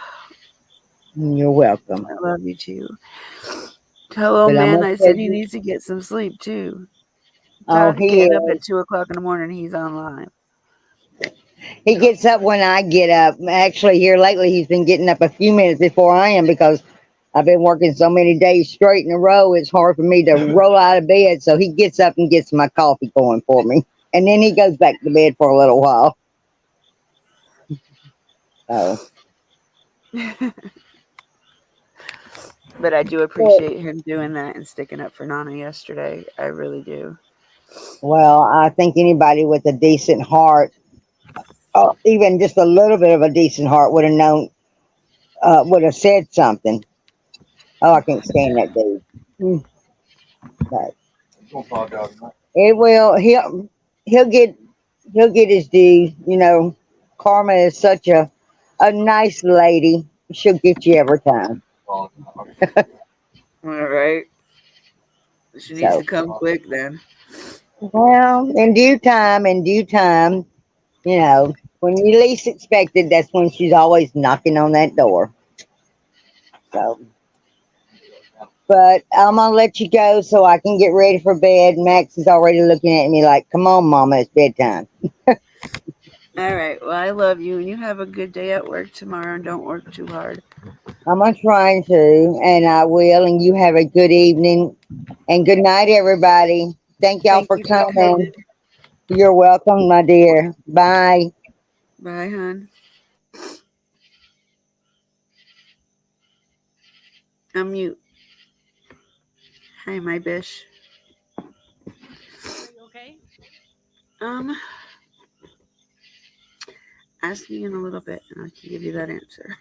You're welcome. I love you too. Tell old But I'm man going to I tell said he you, needs to get some sleep too. oh, Tired of he getting up at is. 2 o'clock in the morning. He's online. He gets up when I get up. Actually, here lately, he's been getting up a few minutes before I am because I've been working so many days straight in a row. It's hard for me to roll out of bed. So he gets up and gets my coffee going for me. And then he goes back to bed for a little while. So, But I do well, appreciate him doing that and sticking up for Nana yesterday. I really do. well, I think anybody with a decent heart, or even just a little bit of a decent heart, would have known, would have said something. Oh, I can't stand that dude. Mm, but it will. He'll get he'll get his due. You know, Karma is such a nice lady. She'll get you every time. All right. She needs to So, come quick then. well, in due time, you know, when you least expect it, that's when she's always knocking on that door. So, but I'm gonna let you go so I can get ready for bed. Max is already looking at me like, "Come on, Mama, it's bedtime." All right. Well, I love you, and you have a good day at work tomorrow, and don't work too hard. I'm gonna try to, and I will. And you have a good evening and good night, everybody. Thank y'all Thank for you for coming. coming. You're welcome, my dear. Bye. Bye, hon. I'm mute. Hi, my bish. Are you okay? Um, ask me in a little bit, and I can give you that answer.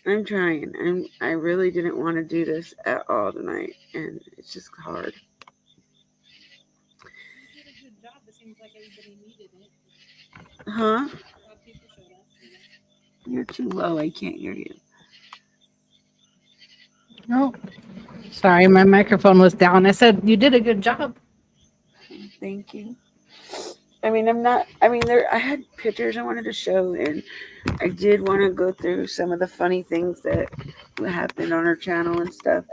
I'm trying. I really didn't want to do this at all tonight, and it's just hard. You did a good job. It seems like everybody needed it. Huh? A lot of people showed up. You're too low. I can't hear you. Oh, sorry, my microphone was down. I said you did a good job. Thank you. I mean, I'm not. I mean, there. I had pictures I wanted to show, and I did want to go through some of the funny things that happened on our channel and stuff.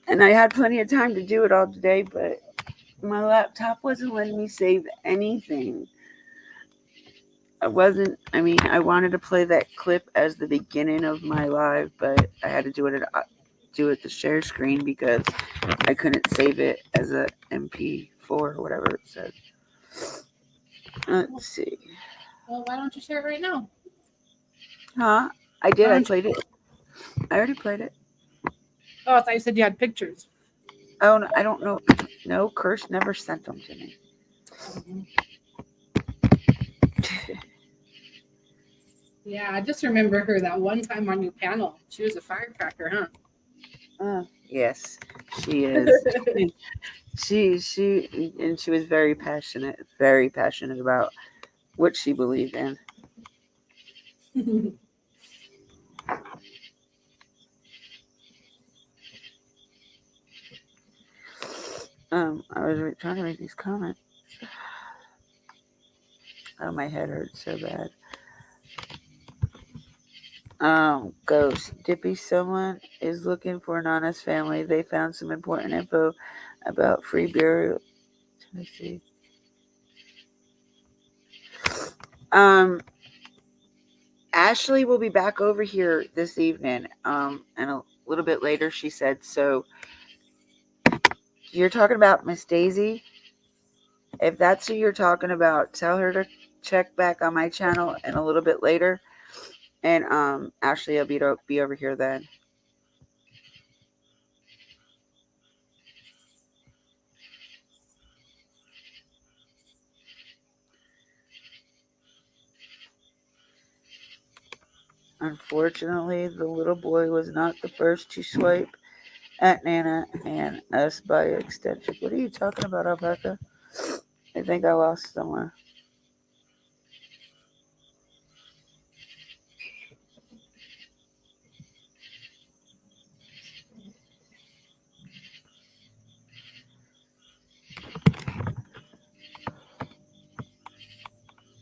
And I had plenty of time to do it all today, but my laptop wasn't letting me save anything. I wasn't. I mean, I wanted to play that clip as the beginning of my live, but I had to do it the share screen because I couldn't save it as a MP4 or whatever it said. Let's see. Well, why don't you share it right now? Huh? I Why did. I don't you? played it. I already played it. Oh, I thought you said you had pictures. Oh, no, I don't know. No, Kirsch never sent them to me. Yeah, I just remember her that one time on your panel. She was a firecracker, Yes, she is. And she was very passionate about what she believed in. huh? I was trying to make these comments. Oh, my head hurts so bad. Ghost Dippy. Someone is looking for Nana's family. They found some important info about free burial Let's see. Um, Ashley will be back over here this evening. And a little bit later, she said. So you're talking about Miss Daisy. If that's who you're talking about, tell her to check back on my channel and a little bit later. And Ashley will be over here then. Unfortunately, the little boy was not the first to swipe at Nana and us by extension. What are you talking about, Alpaca? I think I lost somewhere.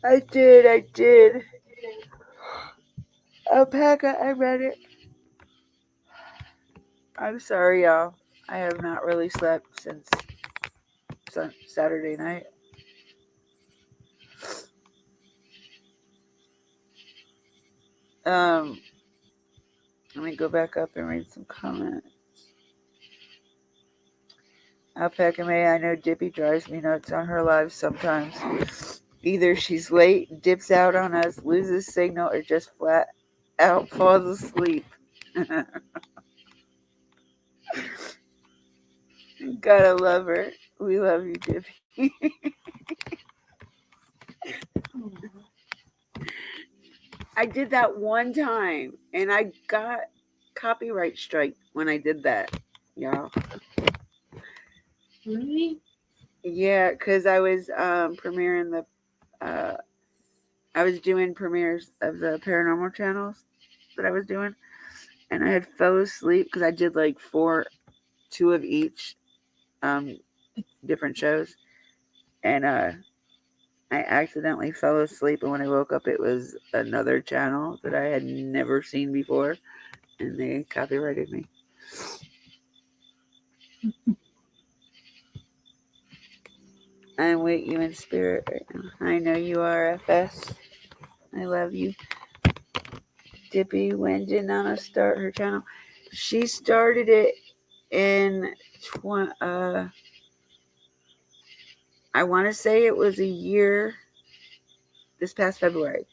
I did. Alpaca, I read it. I'm sorry, y'all. I have not really slept since Saturday night. Let me go back up and read some comments. Alpaca May, I know Dippy drives me nuts on her lives sometimes. Either she's late, dips out on us, loses signal, or just flat out falls asleep. Gotta love her. We love you, Dippy. I did that one time, and I got copyright strike when I did that, y'all. Really? Yeah, because I was premiering the I was doing premieres of the paranormal channels that I was doing, and I had fell asleep because I did like two of each different shows, and I accidentally fell asleep, and when I woke up, it was another channel that I had never seen before, and they copyrighted me. I'm with you in spirit right now. I know you are, FS. I love you. Dippy, when did Nana start her channel? She started it in I want to say it was a year this past February.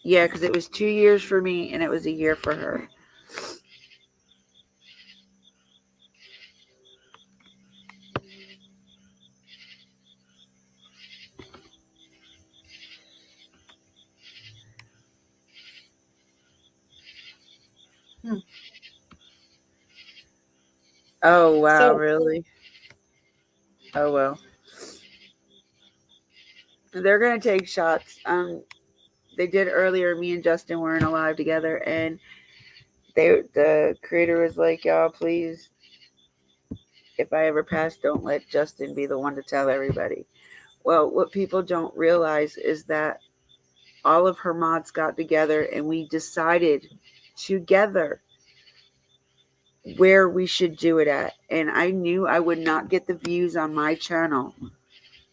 Yeah, because it was 2 years for me and it was a year for her. Oh, wow, really? Oh, well. They're going to take shots. They did earlier. Me and Justin weren't alive together, and the creator was like, y'all, please, if I ever pass, don't let Justin be the one to tell everybody. Well, what people don't realize is that all of her mods got together and we decided together where we should do it at. And I knew I would not get the views on my channel.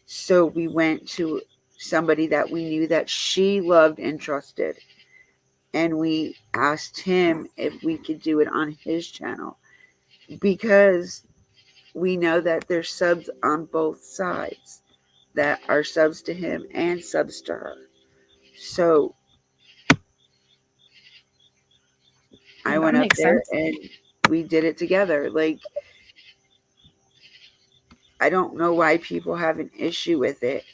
So we went to somebody that we knew that she loved and trusted. And we asked him if we could do it on his channel. Because we know that there's subs on both sides that are subs to him and subs to her. So I went up there and we did it together. Like, I don't know why people have an issue with it.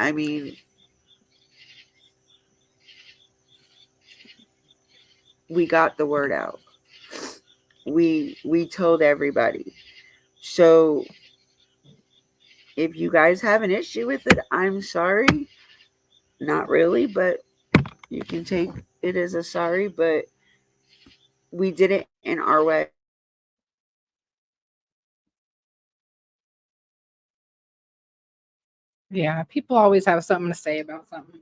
I mean, we got the word out. We told everybody. So if you guys have an issue with it, I'm sorry. Not really, but you can take it as a sorry, but we did it in our way. Yeah, people always have something to say about something.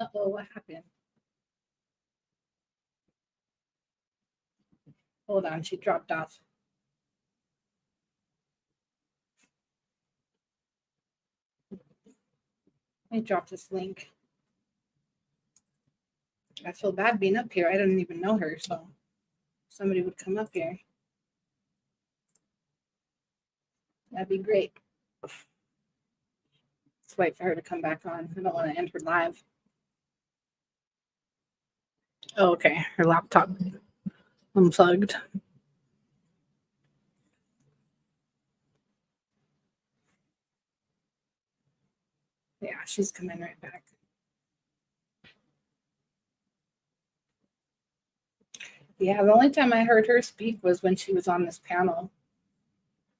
Uh-oh, what happened? Hold on, she dropped off. I dropped this link. I feel bad being up here. I didn't even know her, so somebody would come up here. That'd be great. Let's wait for her to come back on. I don't want to end her live. Oh, okay. Her laptop unplugged. Yeah, she's coming right back. Yeah, the only time I heard her speak was when she was on this panel.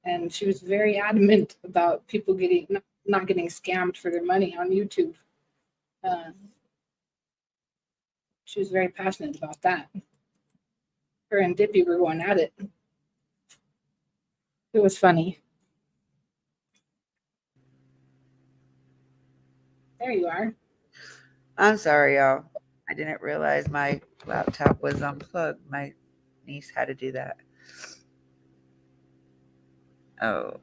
And she was very adamant about people not getting scammed for their money on YouTube. She was very passionate about that. Her and Dippy were going at it. It was funny. There you are. I'm sorry, y'all. I didn't realize my laptop was unplugged. My niece had to do that. Oh.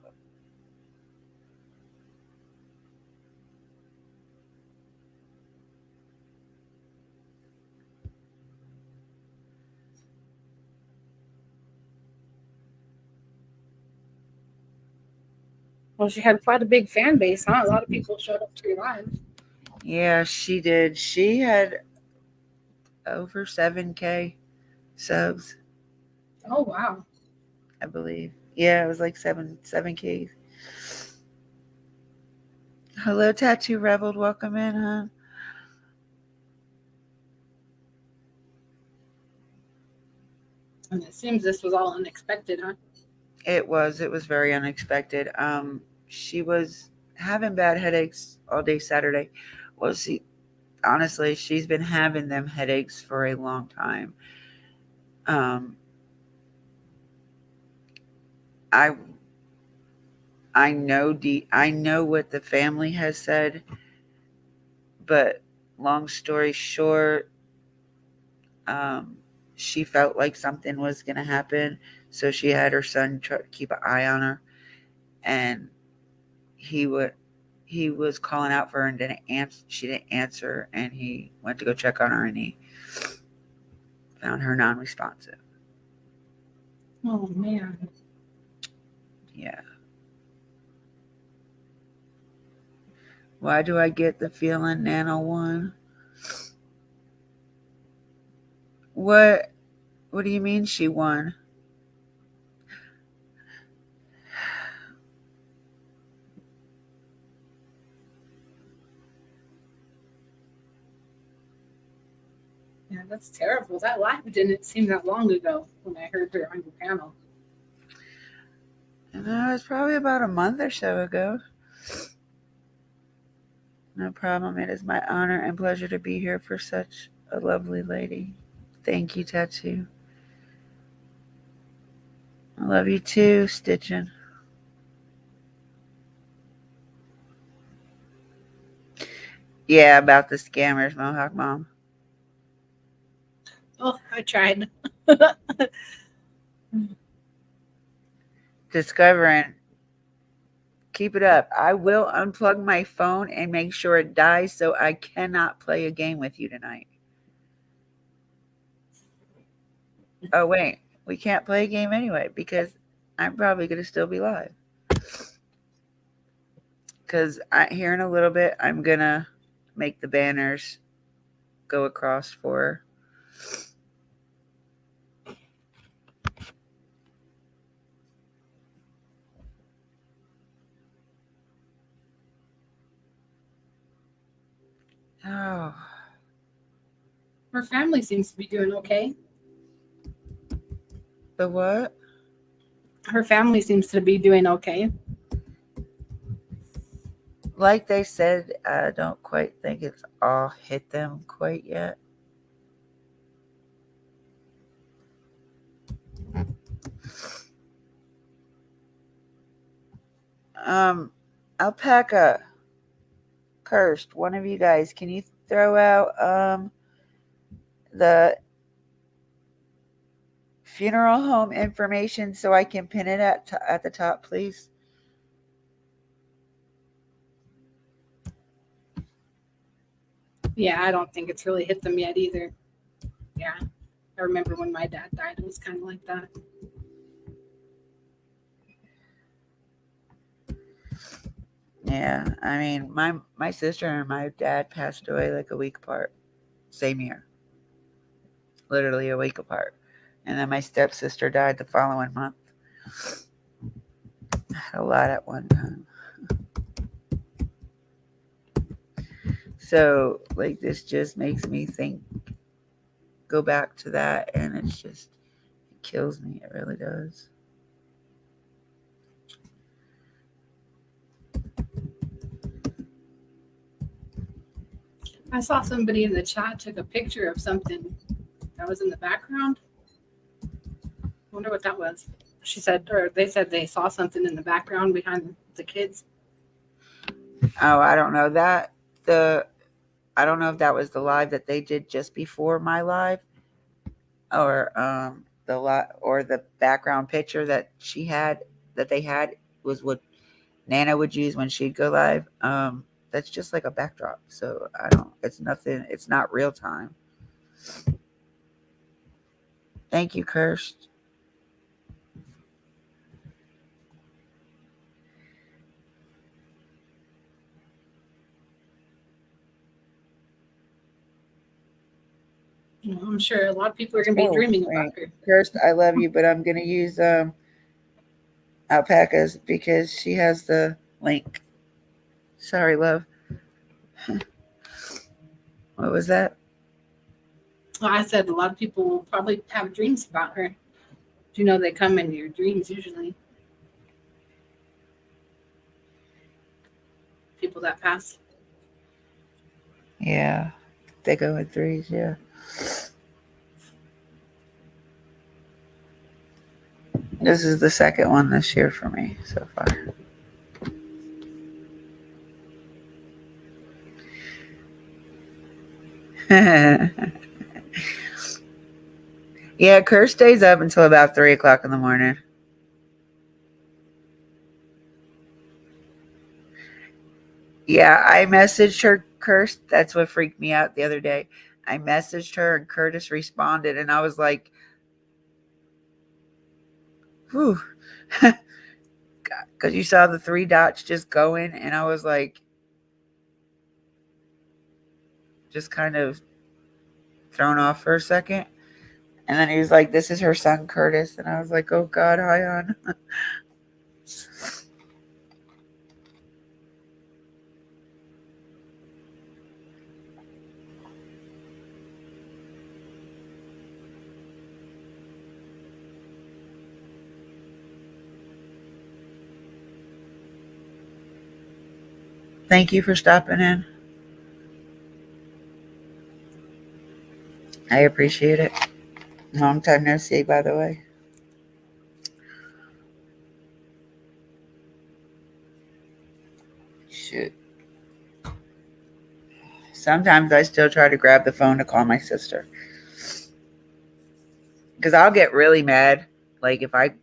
Well, she had quite a big fan base, huh? A lot of people showed up to your live. Yeah, she did. She had over 7K subs, Oh, wow. I believe. Yeah, it was like 7K. Hello, Tattoo Rebel. Welcome in, huh? And it seems this was all unexpected, huh? It was very unexpected. She was having bad headaches all day Saturday. Well, honestly, she's been having them headaches for a long time. I I know what the family has said, but long story short, she felt like something was going to happen, so she had her son try to keep an eye on her, and he was calling out for her and didn't answer. She didn't answer, and he went to go check on her, and he found her non-responsive. Oh, man. Yeah. Why do I get the feeling Nano won? What do you mean she won? Yeah, that's terrible. That live didn't seem that long ago when I heard her on your panel. It was probably about a month or so ago. No problem. It is my honor and pleasure to be here for such a lovely lady. Thank you, Tattoo. I love you too, Stitchin'. Yeah, about the scammers, Mohawk Mom. Oh, I tried. Discovering. Keep it up. I will unplug my phone and make sure it dies so I cannot play a game with you tonight. Oh, wait. We can't play a game anyway because I'm probably going to still be live. Because here in a little bit, I'm going to make the banners go across for Oh, Her family seems to be doing okay. the what? Her family seems to be doing okay. Like they said, I don't quite think it's all hit them quite yet. Alpaca, Cursed, one of you guys, can you throw out the funeral home information so I can pin it at the top, please? Yeah, I don't think it's really hit them yet either. Yeah. I remember when my dad died, it was kind of like that. Yeah, I mean, my sister and my dad passed away like a week apart, same year, literally a week apart, and then my stepsister died the following month. I had a lot at one time. So, like, this just makes me think, go back to that, and it's just, it kills me. It really does. I saw somebody in the chat took a picture of something that was in the background. I wonder what that was. She said, or they said they saw something in the background behind the kids. Oh, I don't know that. I don't know if that was the live that they did just before my live, or the background picture that they had was what Nana would use when she'd go live. That's just like a backdrop. So I don't. It's nothing. It's not real time. Thank you, Cursed. I'm sure a lot of people are going to be dreaming about her. Cursed, I love you, but I'm gonna use Alpacas because she has the link. Sorry, love. What was that? Well, I said a lot of people will probably have dreams about her. You know, they come in your dreams usually. People that pass. Yeah, they go in threes. Yeah. This is the second one this year for me so far. Yeah, Kerr stays up until about 3 o'clock in the morning. Yeah, I messaged her, Kirst. That's what freaked me out the other day. I messaged her and Curtis responded, and I was like, whew. Because you saw the 3 dots just going, and I was like, just kind of thrown off for a second. And then he was like, this is her son, Curtis. And I was like, oh, God, hi, on. Thank you for stopping in. I appreciate it. Long time no see, by the way. Shoot. Sometimes I still try to grab the phone to call my sister. Because I'll get really mad. Like if I'd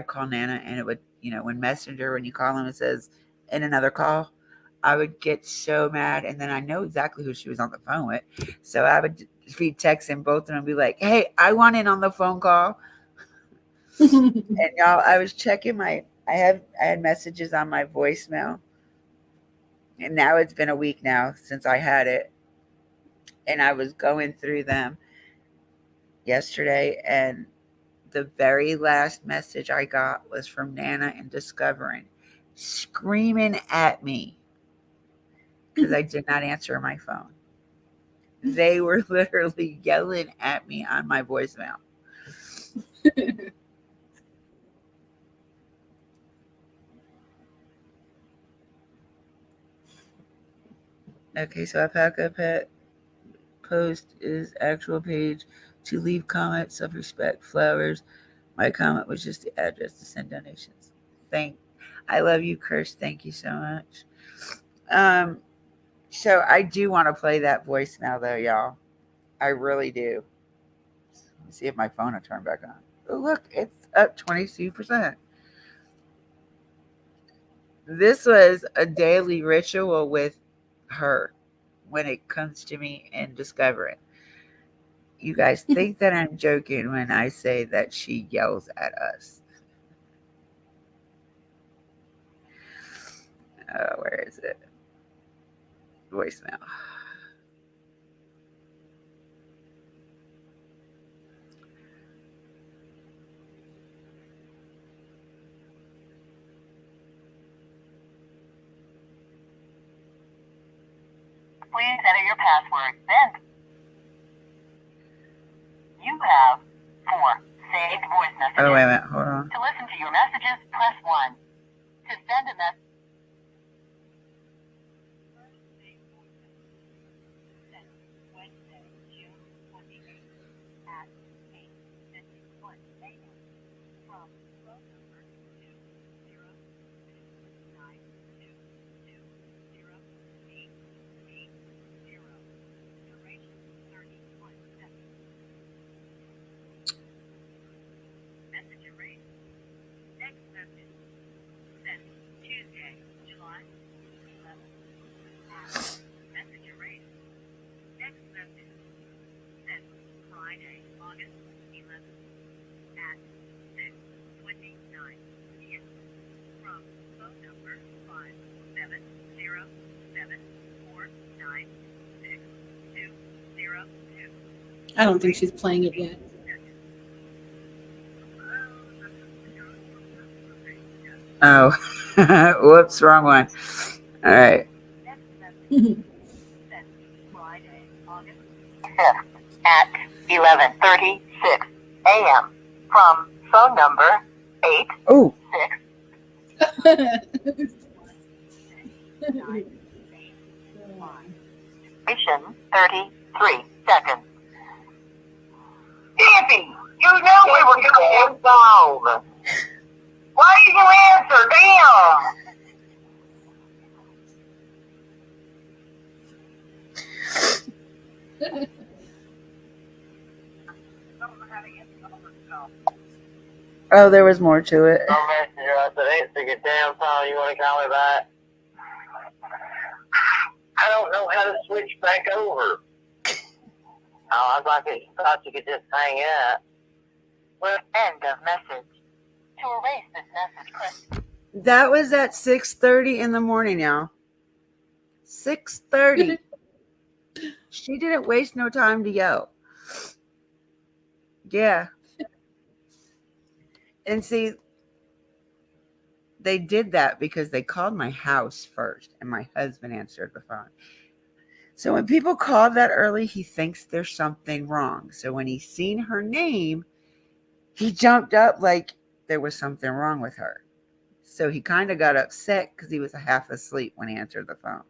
call Nana and it would, when Messenger, when you call him, it says in another call, I would get so mad. And then I know exactly who she was on the phone with. So I would be texting both of them and be like, hey, I want in on the phone call. And y'all, I was checking I had messages on my voicemail. And now it's been a week now since I had it. And I was going through them yesterday, and the very last message I got was from Nana in Discovering, screaming at me because I did not answer my phone. They were literally yelling at me on my voicemail. Okay, so Alpaca Pet post is actual page to leave comments of respect, flowers. My comment was just the address to send donations. Thank, I love you, Kirsch. Thank you so much. Um, so I do want to play that voicemail though, y'all. I really do. Let's see if my phone will turn back on. Oh, look, it's up 22%. This was a daily ritual with her when it comes to me and discovering. You guys think that I'm joking when I say that she yells at us. Where is it? Voicemail. Please enter your password. Then you have 4 saved voice messages. Oh, wait a minute. Hold on. To listen to your messages, press 1. To send a message. Wednesday, June 28th at 8:51 a.m. from phone number 209220880. Duration 31 seconds. Message erased. Next message sent Tuesday, July 11th. Message erased. Next message sent Friday, August 11th at 6:29 p.m. from phone number 57074962202. I don't think she's playing it yet. Oh, whoops, wrong one. All right. Friday, August 5th at 11:36 a.m. from phone number Oh, 33 seconds. Daffy, you know we were going to end phone. Why did you answer? Damn! oh, there was more to it. No messenger. I said, answer your damn phone. You want to call me back? I don't know how to switch back over. Oh, I thought you could just hang up. Well, end of message. To erase this message, press. That was at 6:30 in the morning, y'all. 6:30. She didn't waste no time to yell. Yeah. And see, they did that because they called my house first and my husband answered the phone. So when people call that early, he thinks there's something wrong. So when he seen her name, he jumped up like there was something wrong with her. So he kind of got upset because he was half asleep when he answered the phone.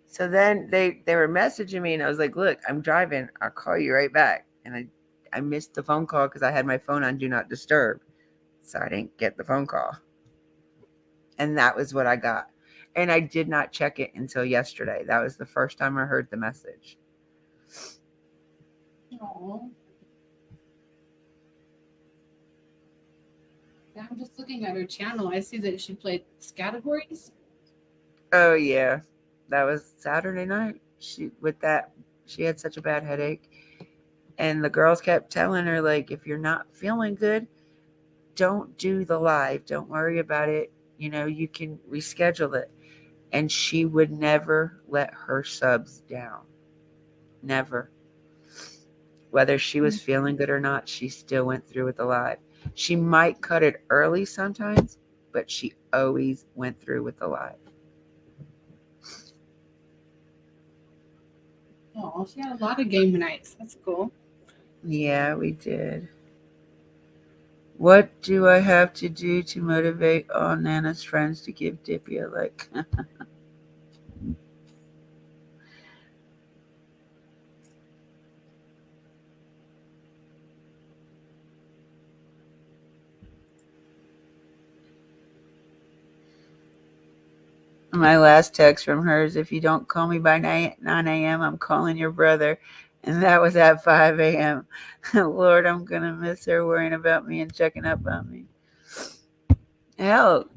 So then they were messaging me and I was like, look, I'm driving. I'll call you right back. And I missed the phone call because I had my phone on Do Not Disturb. So I didn't get the phone call. And that was what I got. And I did not check it until yesterday. That was the first time I heard the message. Aww. Yeah, I'm just looking at her channel. I see that she played categories. Oh yeah. That was Saturday night. She had such a bad headache. And the girls kept telling her, like, if you're not feeling good, don't do the live. Don't worry about it. You know, you can reschedule it. And she would never let her subs down. Never. Whether she was feeling good or not, she still went through with the live. She might cut it early sometimes, but she always went through with the live. Oh, she had a lot of game nights. That's cool. Yeah, we did. What do I have to do to motivate all Nana's friends to give Dippy a like? My last text from her is, if you don't call me by 9 a.m., I'm calling your brother. And that was at 5 a.m. Lord, I'm going to miss her worrying about me and checking up on me. Hell,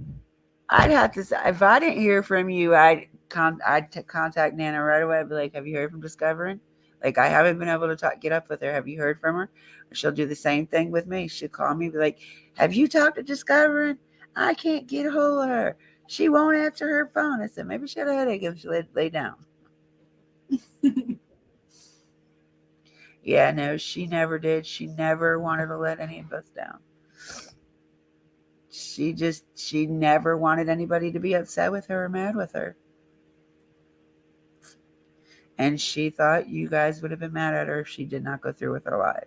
I'd have to say, if I didn't hear from you, I'd contact Nana right away. I'd be like, have you heard from Discovering? Like, I haven't been able to get up with her. Have you heard from her? She'll do the same thing with me. She'll call me, be like, have you talked to Discovering? I can't get a hold of her. She won't answer her phone. I said, maybe she had a headache and she lay down. Yeah, no, she never did. She never wanted to let any of us down. She never wanted anybody to be upset with her or mad with her. And she thought you guys would have been mad at her if she did not go through with her life.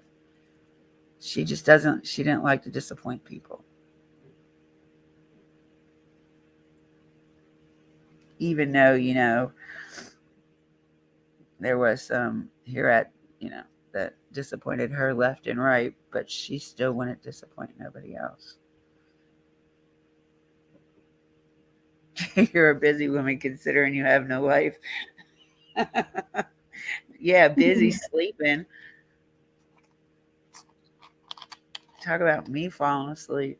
She didn't like to disappoint people. Even though, there was some here at, that disappointed her left and right, but she still wouldn't disappoint nobody else. You're a busy woman considering you have no life. Yeah, busy sleeping. Talk about me falling asleep.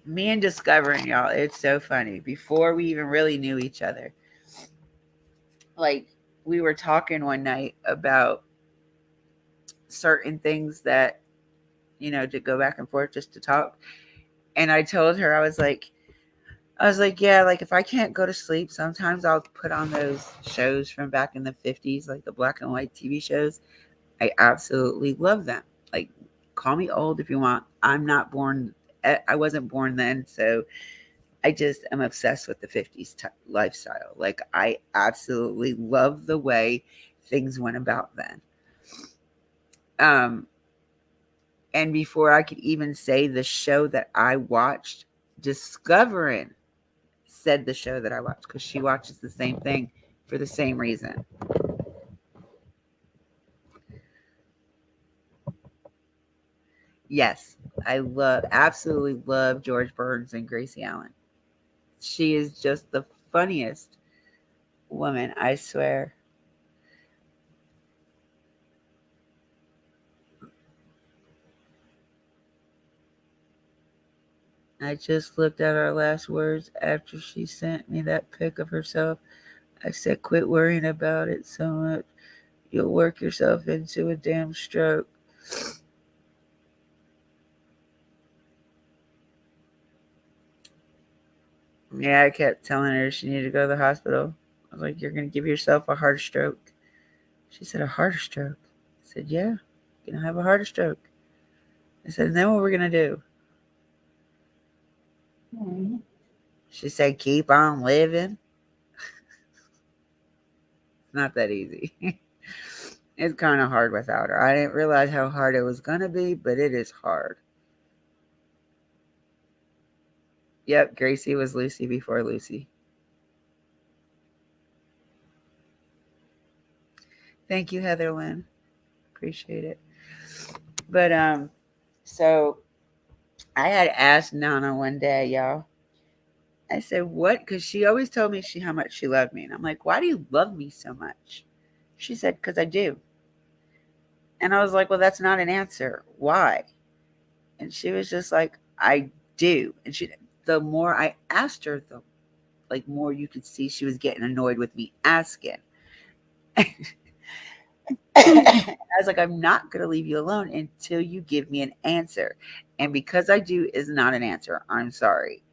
Me and Discovering, y'all, it's so funny. Before we even really knew each other, like, we were talking one night about certain things that, to go back and forth just to talk. And I told her, I was like, yeah, like, if I can't go to sleep, sometimes I'll put on those shows from back in the 50s, like the black and white TV shows. I absolutely love them. Like, call me old if you want. I'm not born, I wasn't born then. So I just am obsessed with the 50s lifestyle. Like, I absolutely love the way things went about then. And before I could even say the show that I watched, Discovering said the show that I watched, because she watches the same thing for the same reason. Yes, I absolutely love George Burns and Gracie Allen. She is just the funniest woman, I swear. I just looked at our last words after she sent me that pic of herself. I said, quit worrying about it so much. You'll work yourself into a damn stroke. Yeah, I kept telling her she needed to go to the hospital. I was like, you're going to give yourself a heart stroke. She said, a heart stroke? I said, yeah, you're going to have a heart stroke. I said, and then what we're going to do? Mm-hmm. She said, keep on living. It's not that easy. It's kind of hard without her. I didn't realize how hard it was going to be, but it is hard. Yep, Gracie was Lucy before Lucy. Thank you, Heather Lynn. Appreciate it. But so I had asked Nana one day, y'all. I said, what? Because she always told me how much she loved me. And I'm like, why do you love me so much? She said, because I do. And I was like, well, that's not an answer. Why? And she was just like, I do. And the more I asked her, the more you could see she was getting annoyed with me asking. I was like, I'm not going to leave you alone until you give me an answer. And because I do is not an answer. I'm sorry.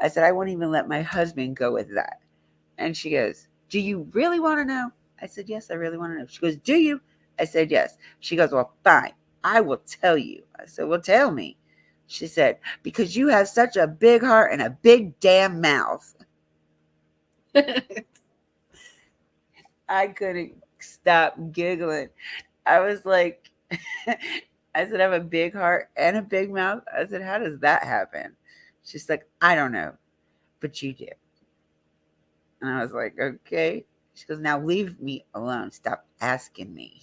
I said, I won't even let my husband go with that. And she goes, do you really want to know? I said, yes, I really want to know. She goes, do you? I said, yes. She goes, well, fine. I will tell you. I said, well, tell me. She said, because you have such a big heart and a big damn mouth. I couldn't stop giggling. I was like, I said, I have a big heart and a big mouth. I said, how does that happen? She's like, I don't know, but you do. And I was like, okay. She goes, now leave me alone. Stop asking me.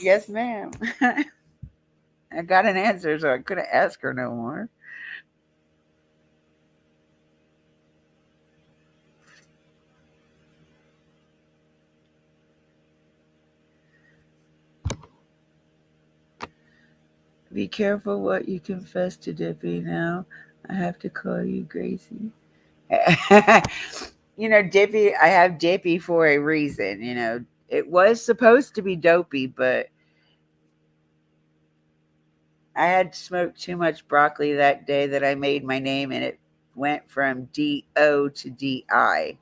Yes, ma'am. I got an answer, so I couldn't ask her no more. Be careful what you confess to Dippy now. I have to call you Gracie. Dippy, I have Dippy for a reason. It was supposed to be Dopey, but I had smoked too much broccoli that day that I made my name and it went from D-O to D-I.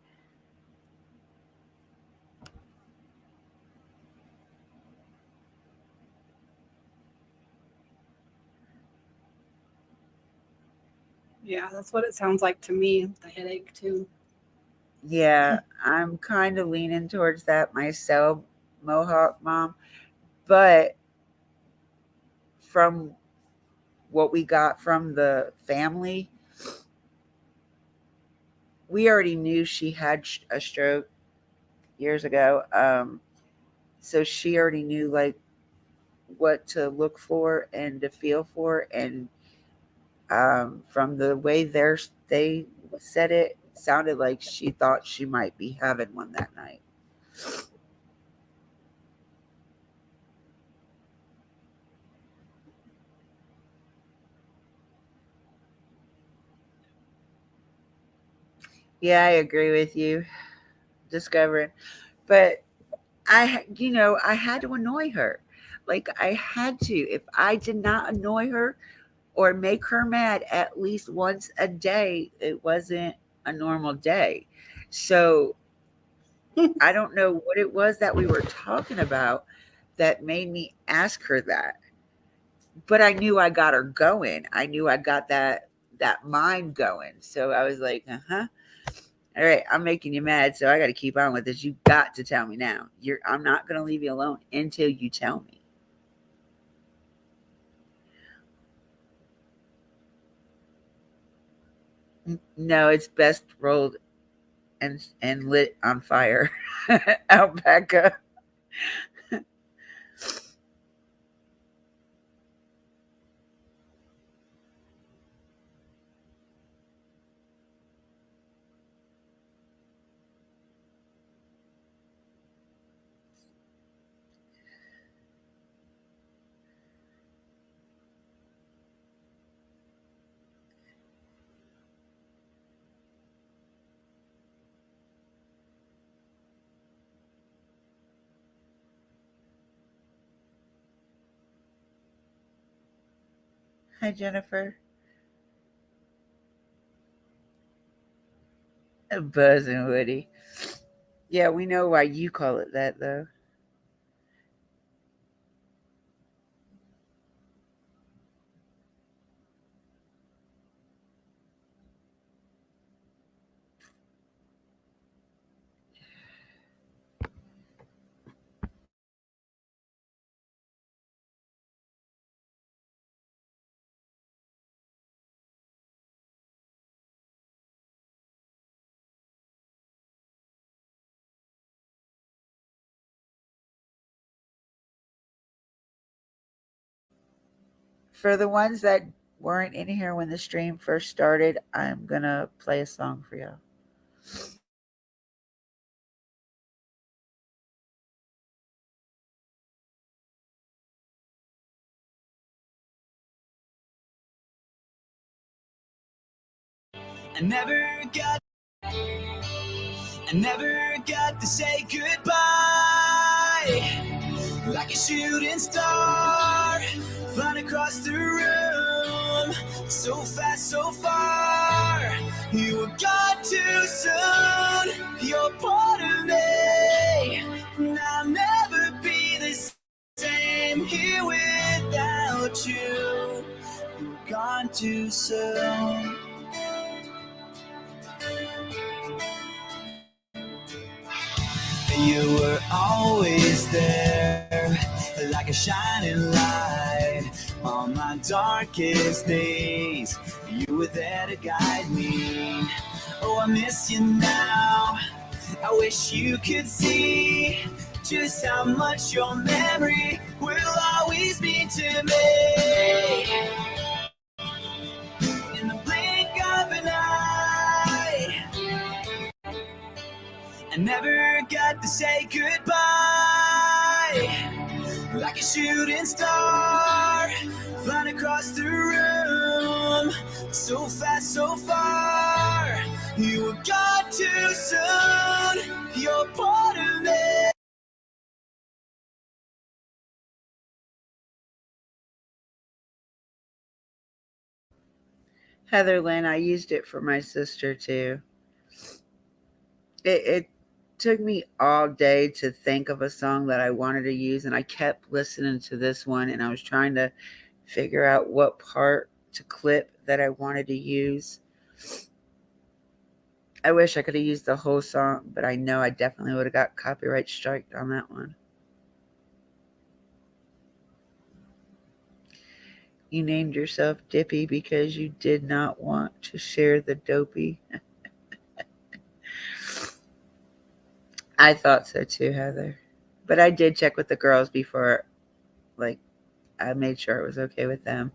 Yeah, that's what it sounds like to me, the headache too. Yeah, I'm kind of leaning towards that myself, Mohawk Mom. But from what we got from the family, we already knew she had a stroke years ago. So she already knew like what to look for and to feel for, and from the way they said it, sounded like she thought she might be having one that night. Yeah, I agree with you, discovering. But I had to annoy her. Like I had to. If I did not annoy her or make her mad at least once a day, it wasn't a normal day. So I don't know what it was that we were talking about that made me ask her that. But I knew I got her going. I knew I got that mind going. So I was like, uh-huh. All right, I'm making you mad, so I got to keep on with this. You got to tell me now. I'm not going to leave you alone until you tell me. No, it's best rolled and lit on fire. Alpaca. Hi, Jennifer. Buzz and Woody. Yeah, we know why you call it that, though. For the ones that weren't in here when the stream first started, I'm going to play a song for you. I never got I never got to say goodbye. Like a shooting star, flying across the room. So fast, so far. You were gone too soon. You're part of me, and I'll never be the same here without you. You were gone too soon. You were always there, like a shining light on my darkest days. You were there to guide me. Oh, I miss you now. I wish you could see just how much your memory will always mean to me. In the blink of an eye, I never got to say goodbye. Like a shooting star, flying across the room, so fast, so far. You were gone too soon. You're part of me. Heather Lynn, I used it for my sister too. It took me all day to think of a song that I wanted to use, and I kept listening to this one, and I was trying to figure out what part to clip that I wanted to use. I wish I could have used the whole song, but I know I definitely would have got copyright striked on that one. You named yourself Dippy because you did not want to share the dopey. I thought so too, Heather. But I did check with the girls before, like, I made sure it was okay with them.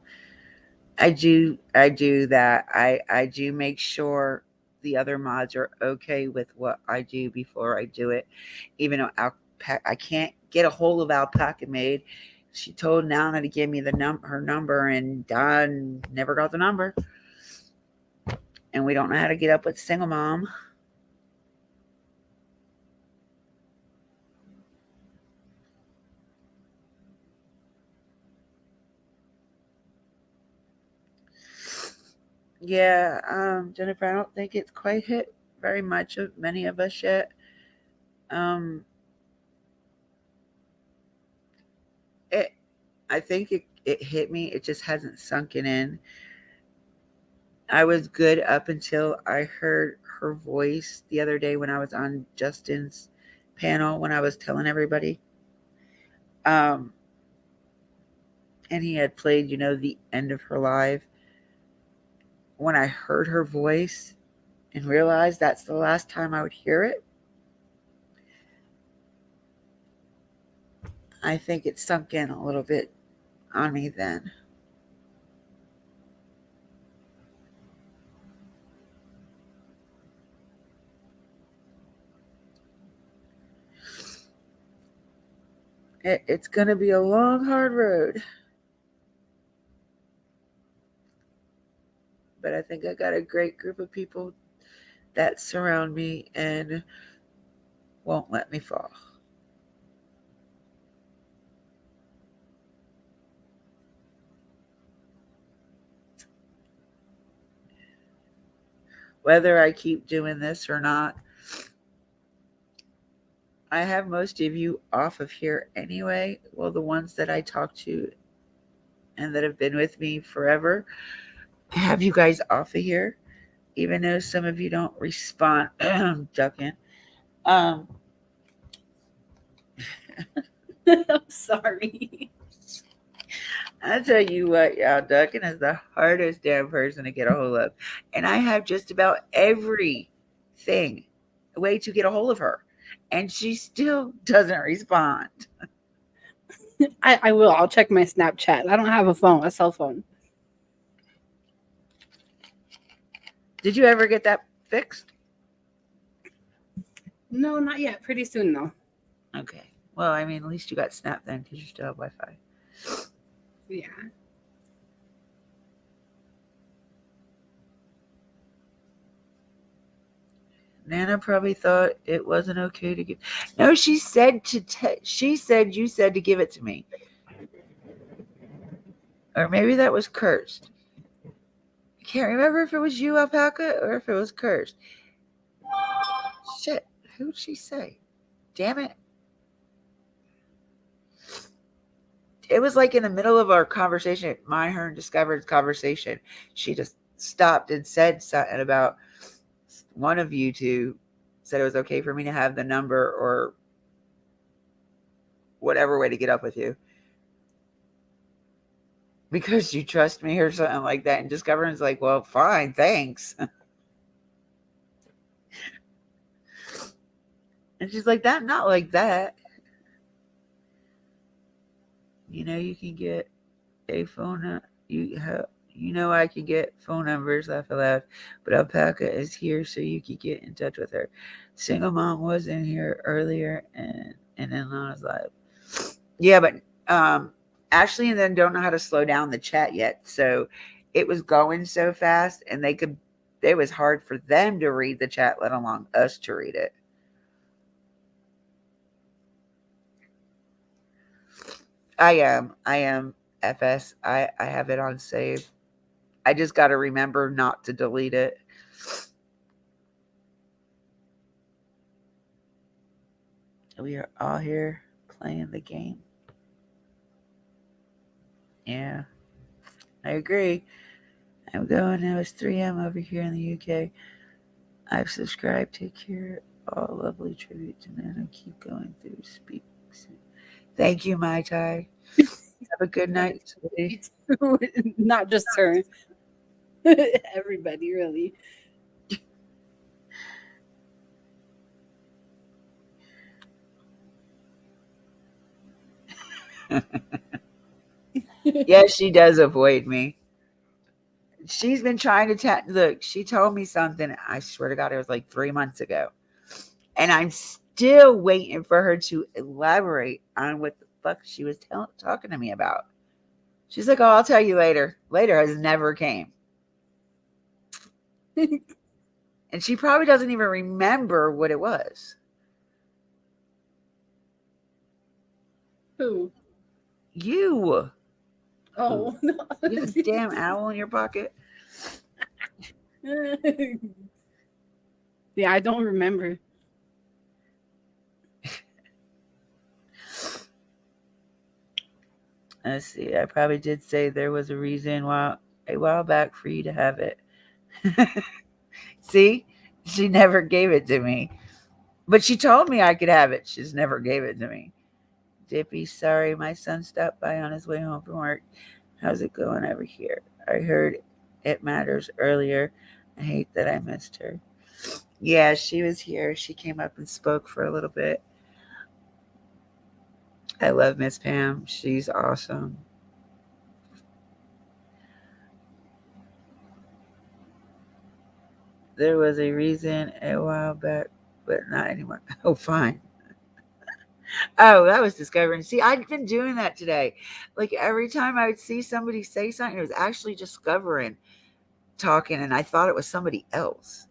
I do that. I do make sure the other mods are okay with what I do before I do it. Even though I can't get a hold of Alpaca Maid. She told Nana to give me her number, and Don never got the number. And we don't know how to get up with Single Mom. Yeah, Jennifer, I don't think it's quite hit very much of many of us yet. I think it hit me. It just hasn't sunken in. I was good up until I heard her voice the other day when I was on Justin's panel when I was telling everybody. And he had played, the end of her live. When I heard her voice and realized that's the last time I would hear it, I think it sunk in a little bit on me then. It's going to be a long, hard road. But I think I got a great group of people that surround me and won't let me fall. Whether I keep doing this or not, I have most of you off of here anyway. Well, the ones that I talk to and that have been with me forever, I have you guys off of here, even though some of you don't respond. Ducking. I'm sorry. I tell you what, y'all, Ducking is the hardest damn person to get a hold of. And I have just about everything way to get a hold of her. And she still doesn't respond. I will. I'll check my Snapchat. I don't have a cell phone. Did you ever get that fixed? No, not yet. Pretty soon, though. Okay. Well, I mean, at least you got Snap then because you still have Wi-Fi. Yeah. Nana probably thought it wasn't okay to give. No, she said she said you said to give it to me. Or maybe that was cursed. I can't remember if it was you, Alpaca, or if it was cursed. Shit. Who'd she say? Damn it. It was like in the middle of our conversation, mine, her, and Discovered's conversation. She just stopped and said something about one of you two said it was okay for me to have the number or whatever way to get up with you. Because you trust me or something like that. And Discovering's like, well, fine, thanks. And she's like, that, not like that. You know, you can get a phone. I can get phone numbers. Laugh aloud. But Alpaca is here, so you can get in touch with her. Single mom was in here earlier, and then Lana's live. Yeah, but Ashley and them don't know how to slow down the chat yet, so it was going so fast, and it was hard for them to read the chat, let alone us to read it. I am FS. I have it on save. I just got to remember not to delete it. We are all here playing the game. Yeah, I agree. I'm going now. It's 3 a.m. over here in the UK. I've subscribed. Take care. All lovely tribute to Nana. Keep going through. Speak soon. Thank you, Mai Tai. Have a good night, sweetie. Not just her. Everybody, really. Yes, she does avoid me. She's been trying to look. She told me something. I swear to God, it was like 3 months ago, and I'm still waiting for her to elaborate on what the fuck she was talking to me about. She's like, "Oh, I'll tell you later." Later has never came, and she probably doesn't even remember what it was. Who? You. Oh, no. You have a damn owl in your pocket. Yeah, I don't remember. Let's see. I probably did say there was a reason a while back for you to have it. See, she never gave it to me, but she told me I could have it. She's never gave it to me. Dippy, sorry, my son stopped by on his way home from work. How's it going over here? I heard it matters earlier. I hate that I missed her. Yeah, she was here. She came up and spoke for a little bit. I love Miss Pam. She's awesome. There was a reason a while back, but not anymore. Oh, fine. Oh, that was Discovering. See, I've been doing that today. Like every time I would see somebody say something, it was actually Discovering talking, and I thought it was somebody else.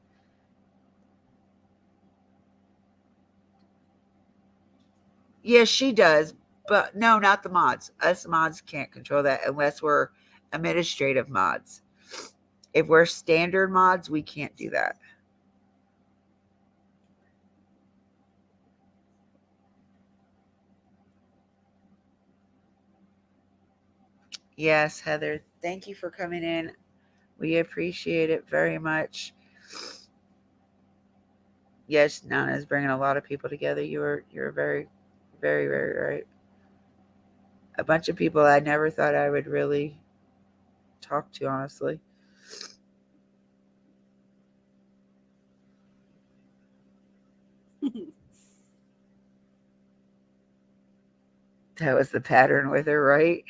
Yeah, she does, but no, not the mods. Us mods can't control that unless we're administrative mods. If we're standard mods, we can't do that. Yes, Heather, thank you for coming in. We appreciate it very much. Yes, Nana's bringing a lot of people together. You're very, very, very right. A bunch of people I never thought I would really talk to, honestly. That was the pattern with her, right?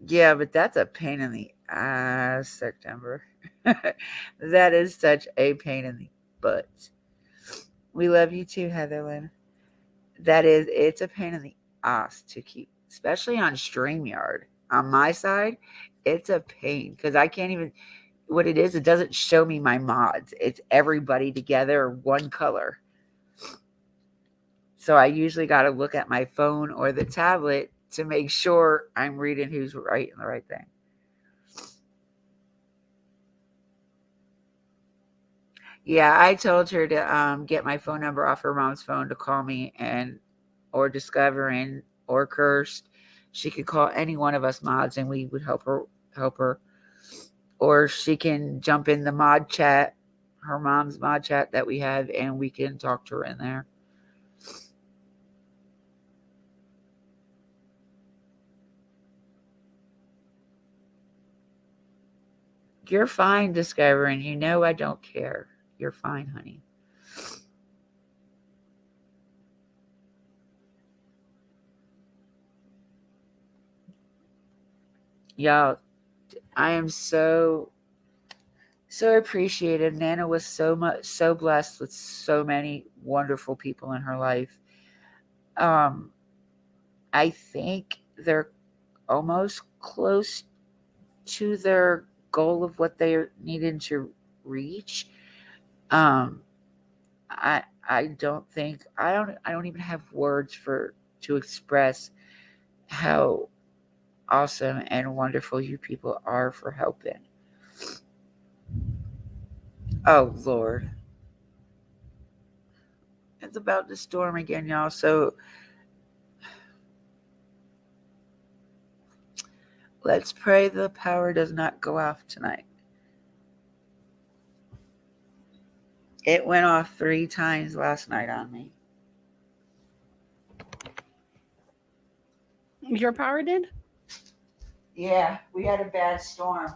Yeah, but that's a pain in the ass, September. That is such a pain in the butt. We love you too, Heatherlyn. It's a pain in the ass to keep, especially on StreamYard. On my side, it's a pain because I can't even, what it is, it doesn't show me my mods. It's everybody together, one color. So I usually got to look at my phone or the tablet to make sure I'm reading who's writing the right thing. Yeah, I told her to get my phone number off her mom's phone to call me or Discovering or Cursed. She could call any one of us mods and we would help her. or she can jump in the mod chat, her mom's mod chat that we have, and we can talk to her in there. You're fine, Discovering. You know I don't care. You're fine, honey. Y'all, I am so appreciated. Nana was so blessed with so many wonderful people in her life. Um, I think they're almost close to their goal of what they needed to reach. Um, I don't even have words for to express how awesome and wonderful you people are for helping. Oh Lord. It's about to storm again, y'all. So let's pray the power does not go off tonight. It went off 3 times last night on me. Your power did? Yeah, we had a bad storm.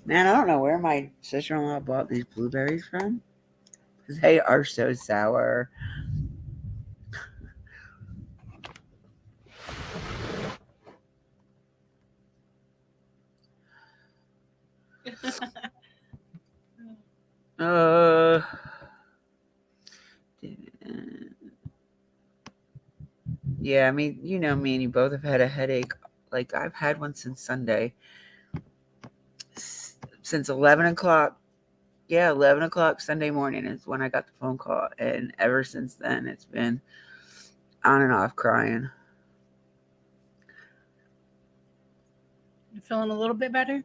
Man, I don't know where my sister-in-law bought these blueberries from. They are so sour. Uh, yeah, I mean, you know me and you both have had a headache. Like, I've had one since Sunday. Since 11 o'clock. Yeah, 11 o'clock Sunday morning is when I got the phone call. And ever since then, it's been on and off crying. You feeling a little bit better?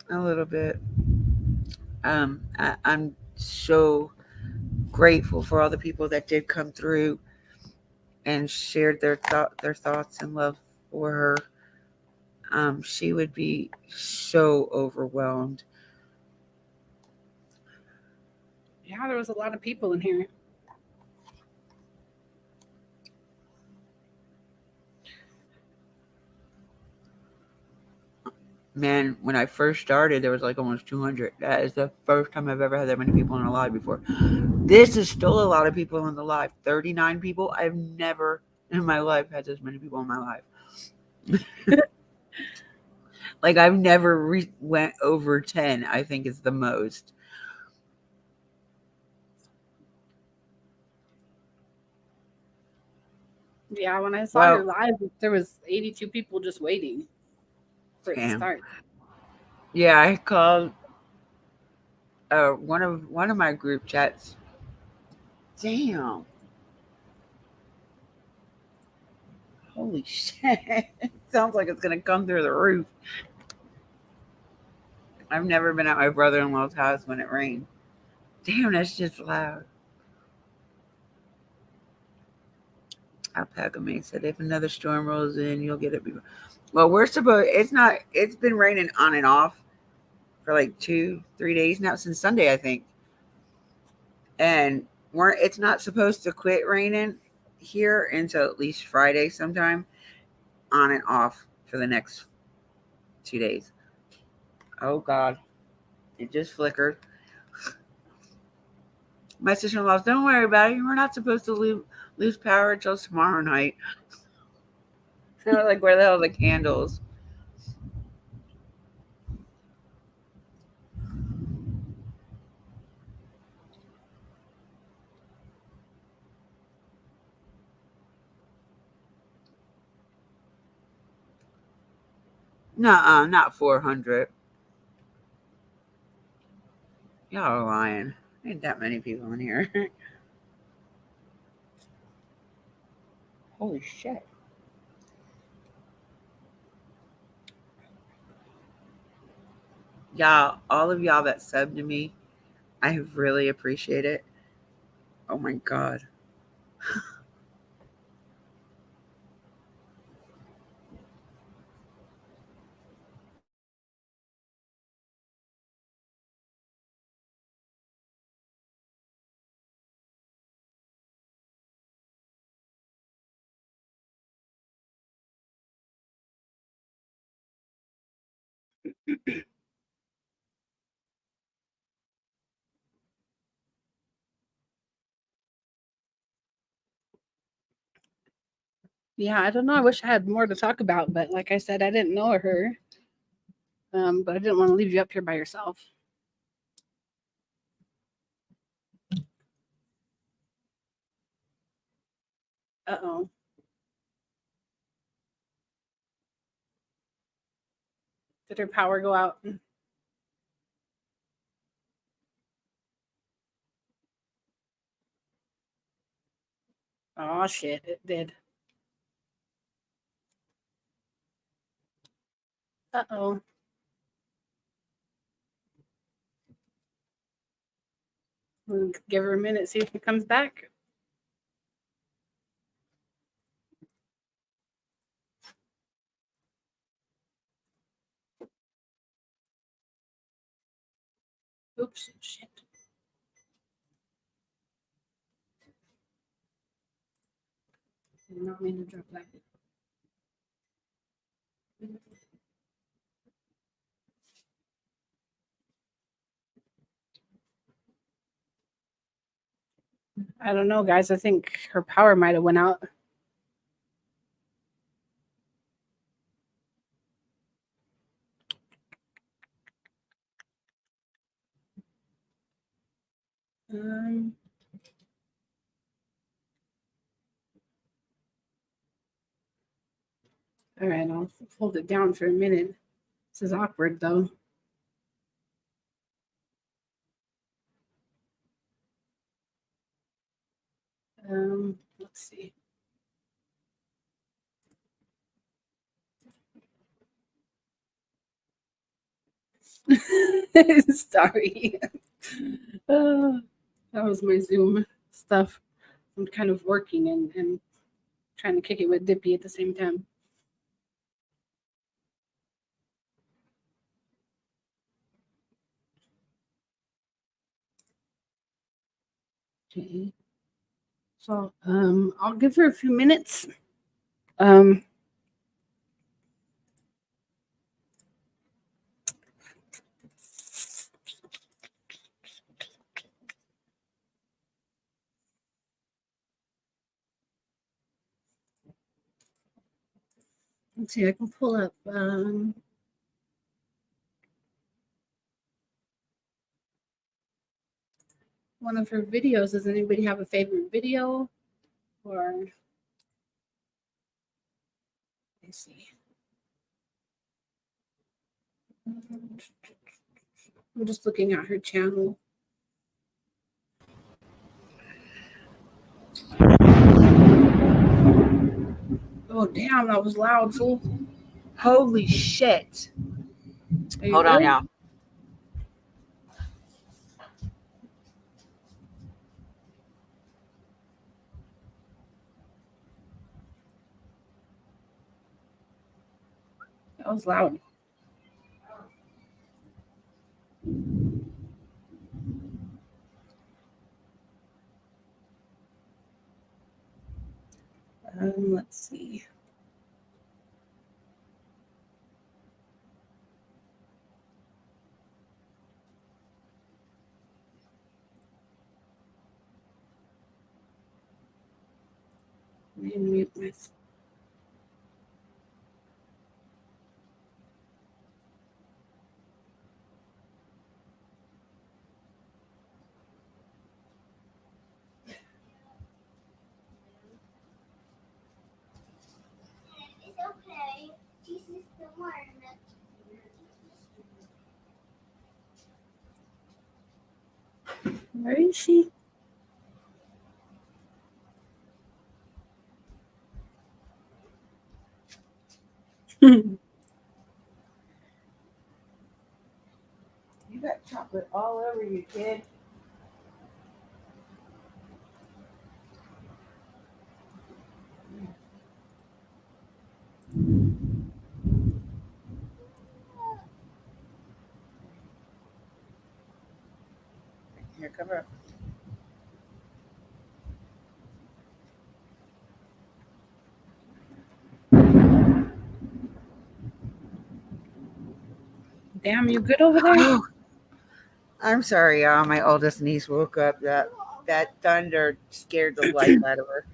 A little bit. I'm so grateful for all the people that did come through and shared their thoughts and love for her. She would be so overwhelmed. Yeah, there was a lot of people in here. Man, when I first started, there was like almost 200. That is the first time I've ever had that many people in a live before. This is still a lot of people in the live. 39 people. I've never in my life had this many people in my life. Like, I've never went over 10, I think is the most. Yeah, when I saw your live, there was 82 people just waiting for it to start. Yeah, I called one of my group chats. Damn. Holy shit. It sounds like it's gonna come through the roof. I've never been at my brother-in-law's house when it rained. Damn, that's just loud. Alpaca Mate said if another storm rolls in, you'll get it. Well, it's been raining on and off for like 2-3 days now, since Sunday, I think. And it's not supposed to quit raining here until at least Friday sometime, on and off for the next 2 days. Oh God, it just flickered. My sister-in-law, don't worry about it. We're not supposed to lose power until tomorrow night. So I was like, where the hell are the candles? Nuh-uh, not 400. Y'all are lying. Ain't that many people in here. Holy shit. Y'all, all of y'all that subbed to me, I really appreciate it. Oh my God. Yeah, I don't know. I wish I had more to talk about, but like I said, I didn't know her. But I didn't want to leave you up here by yourself. Uh-oh. Did her power go out? Oh shit, it did. Uh-oh. We'll give her a minute, see if she comes back. Oops, shit. Did not mean to drop that. I don't know, guys. I think her power might have went out. Um, all right, I'll hold it down for a minute. This is awkward, though. Let's see. Sorry. That was my Zoom stuff. I'm kind of working and trying to kick it with Dippy at the same time. Okay. So I'll give her a few minutes. Um, let's see, I can pull up one of her videos. Does anybody have a favorite video? Or let's see. I'm just looking at her channel. Oh damn, that was loud, fool. Holy shit. Hold good? on, y'all. That was loud. Let's see. Let me mute myself. Where is she? You got chocolate all over you, kid. Here, cover up. Damn, you good over there? Oh, I'm sorry, y'all. My oldest niece woke up. That thunder scared the life out of her.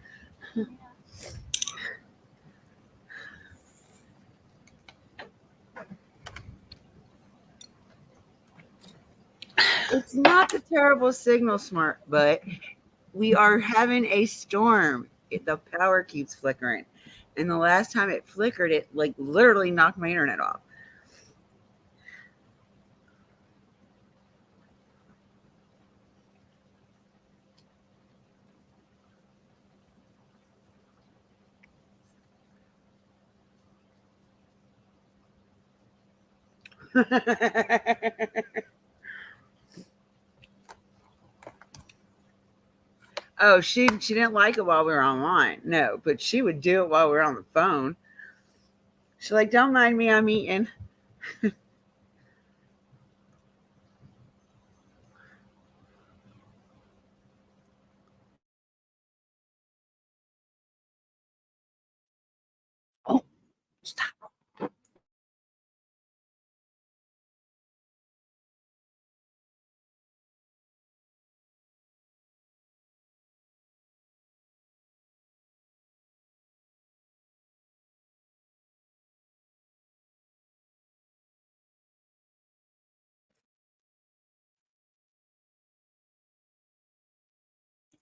It's not the terrible signal smart, but we are having a storm. The power keeps flickering. And the last time it flickered, it like literally knocked my internet off. Oh, she didn't like it while we were online. No, but she would do it while we were on the phone. She's like, "Don't mind me, I'm eating." Oh, stop.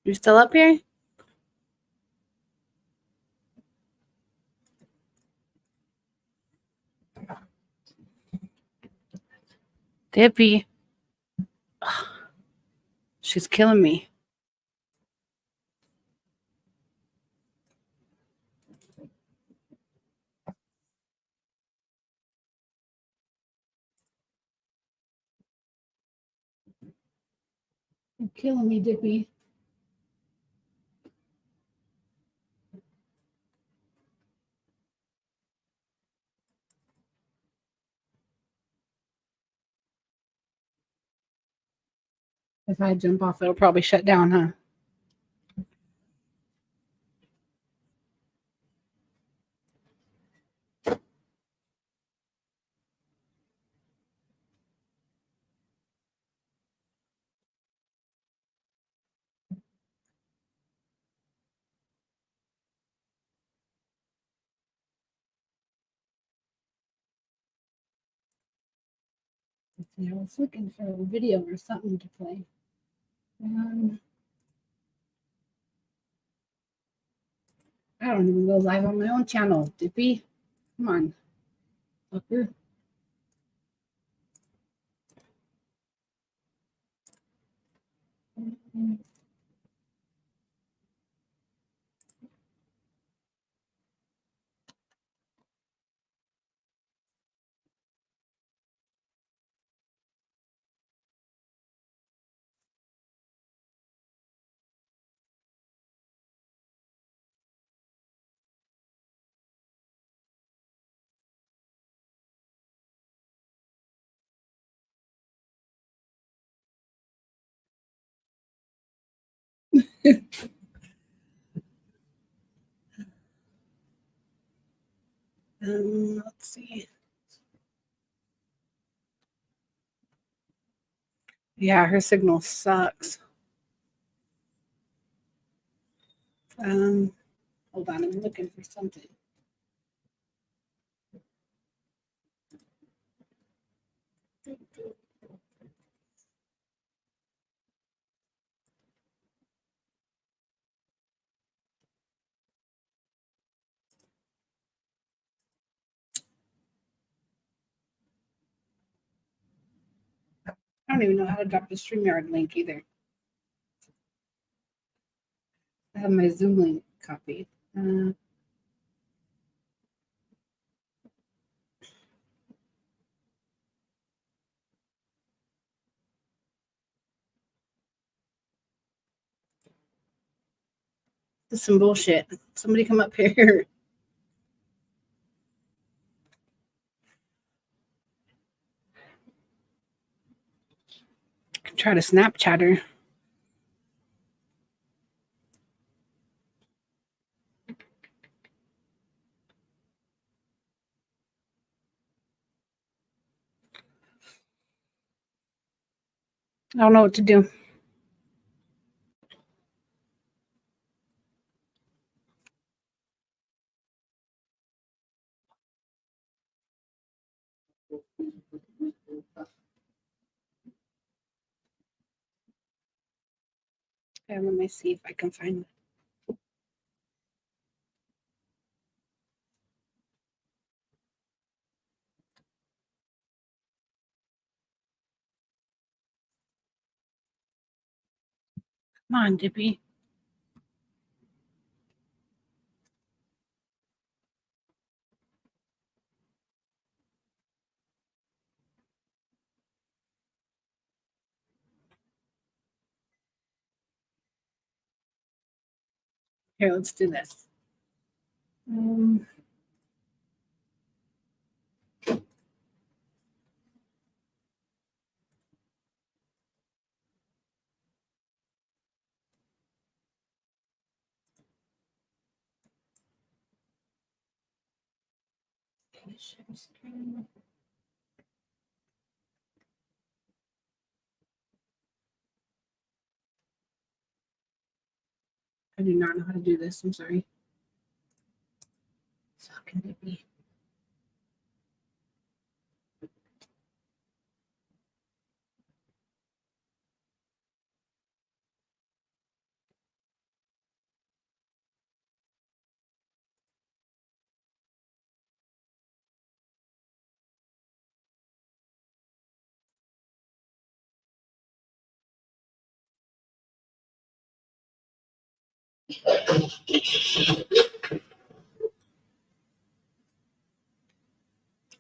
You still up here? Dippy. Ugh, she's killing me. You're killing me, Dippy. If I jump off, it'll probably shut down, huh? I was looking for a video or something to play. I don't even go live on my own channel, Dippy. Come on, fucker. Let's see. Yeah, her signal sucks. Hold on, I'm looking for something. I don't even know how to drop the StreamYard link either. I have my Zoom link copied. This is some bullshit. Somebody come up here. Try to Snapchat her. I don't know what to do. Okay, let me see if I can find it. Come on, Dippy. Here, let's do this. Share screen. I do not know how to do this. I'm sorry. So how can it be?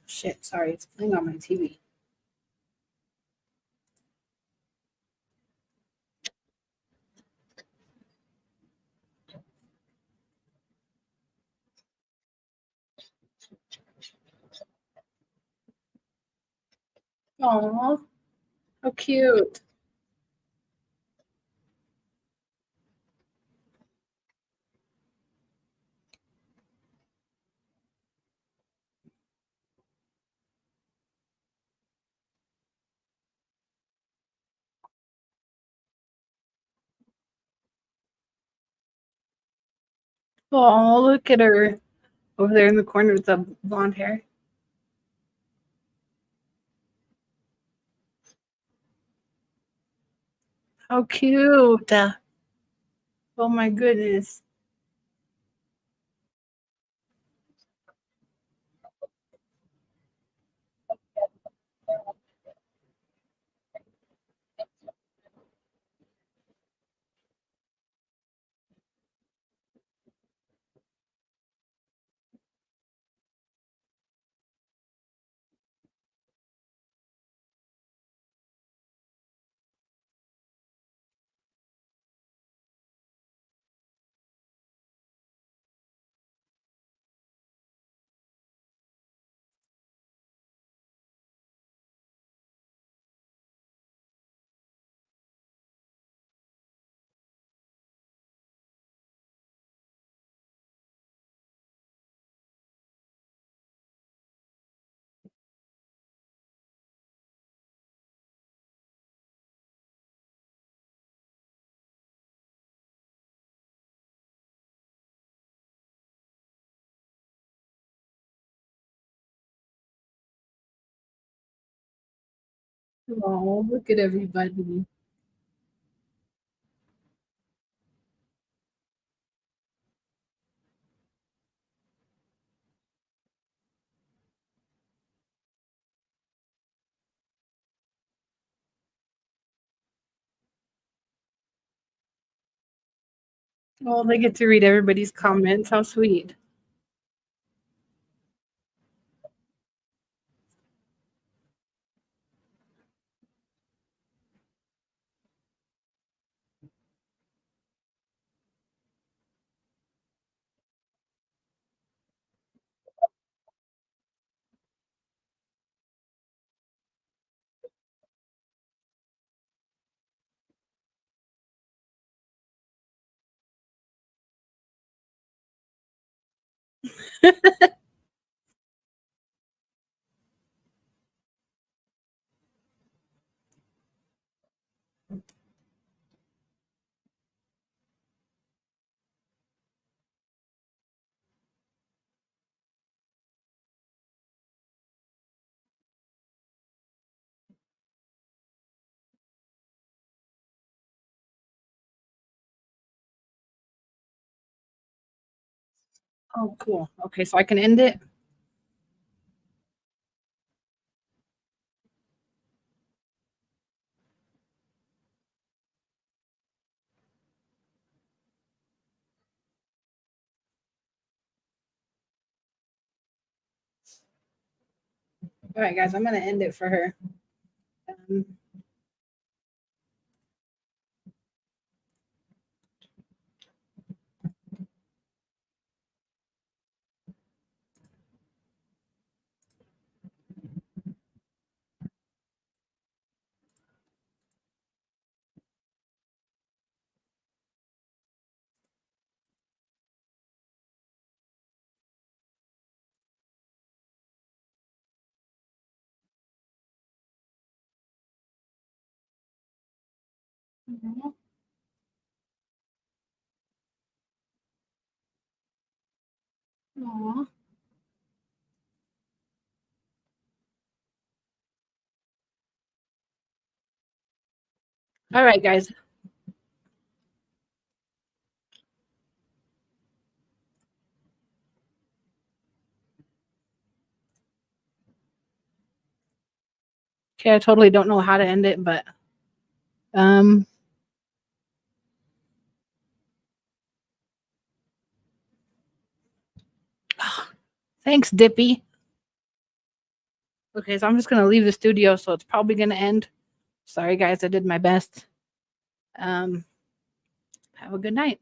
Shit, sorry, it's playing on my TV. Aw, how cute. Oh, look at her over there in the corner with the blonde hair. How cute. Oh my goodness. Oh, look at everybody. Oh, they get to read everybody's comments. How sweet. Oh, cool. Okay, so I can end it. All right, guys, I'm going to end it for her. Aw. Aw. All right, guys. Okay, I totally don't know how to end it, but thanks, Dippy. Okay, so I'm just gonna leave the studio, so it's probably gonna end. Sorry, guys, I did my best. Have a good night.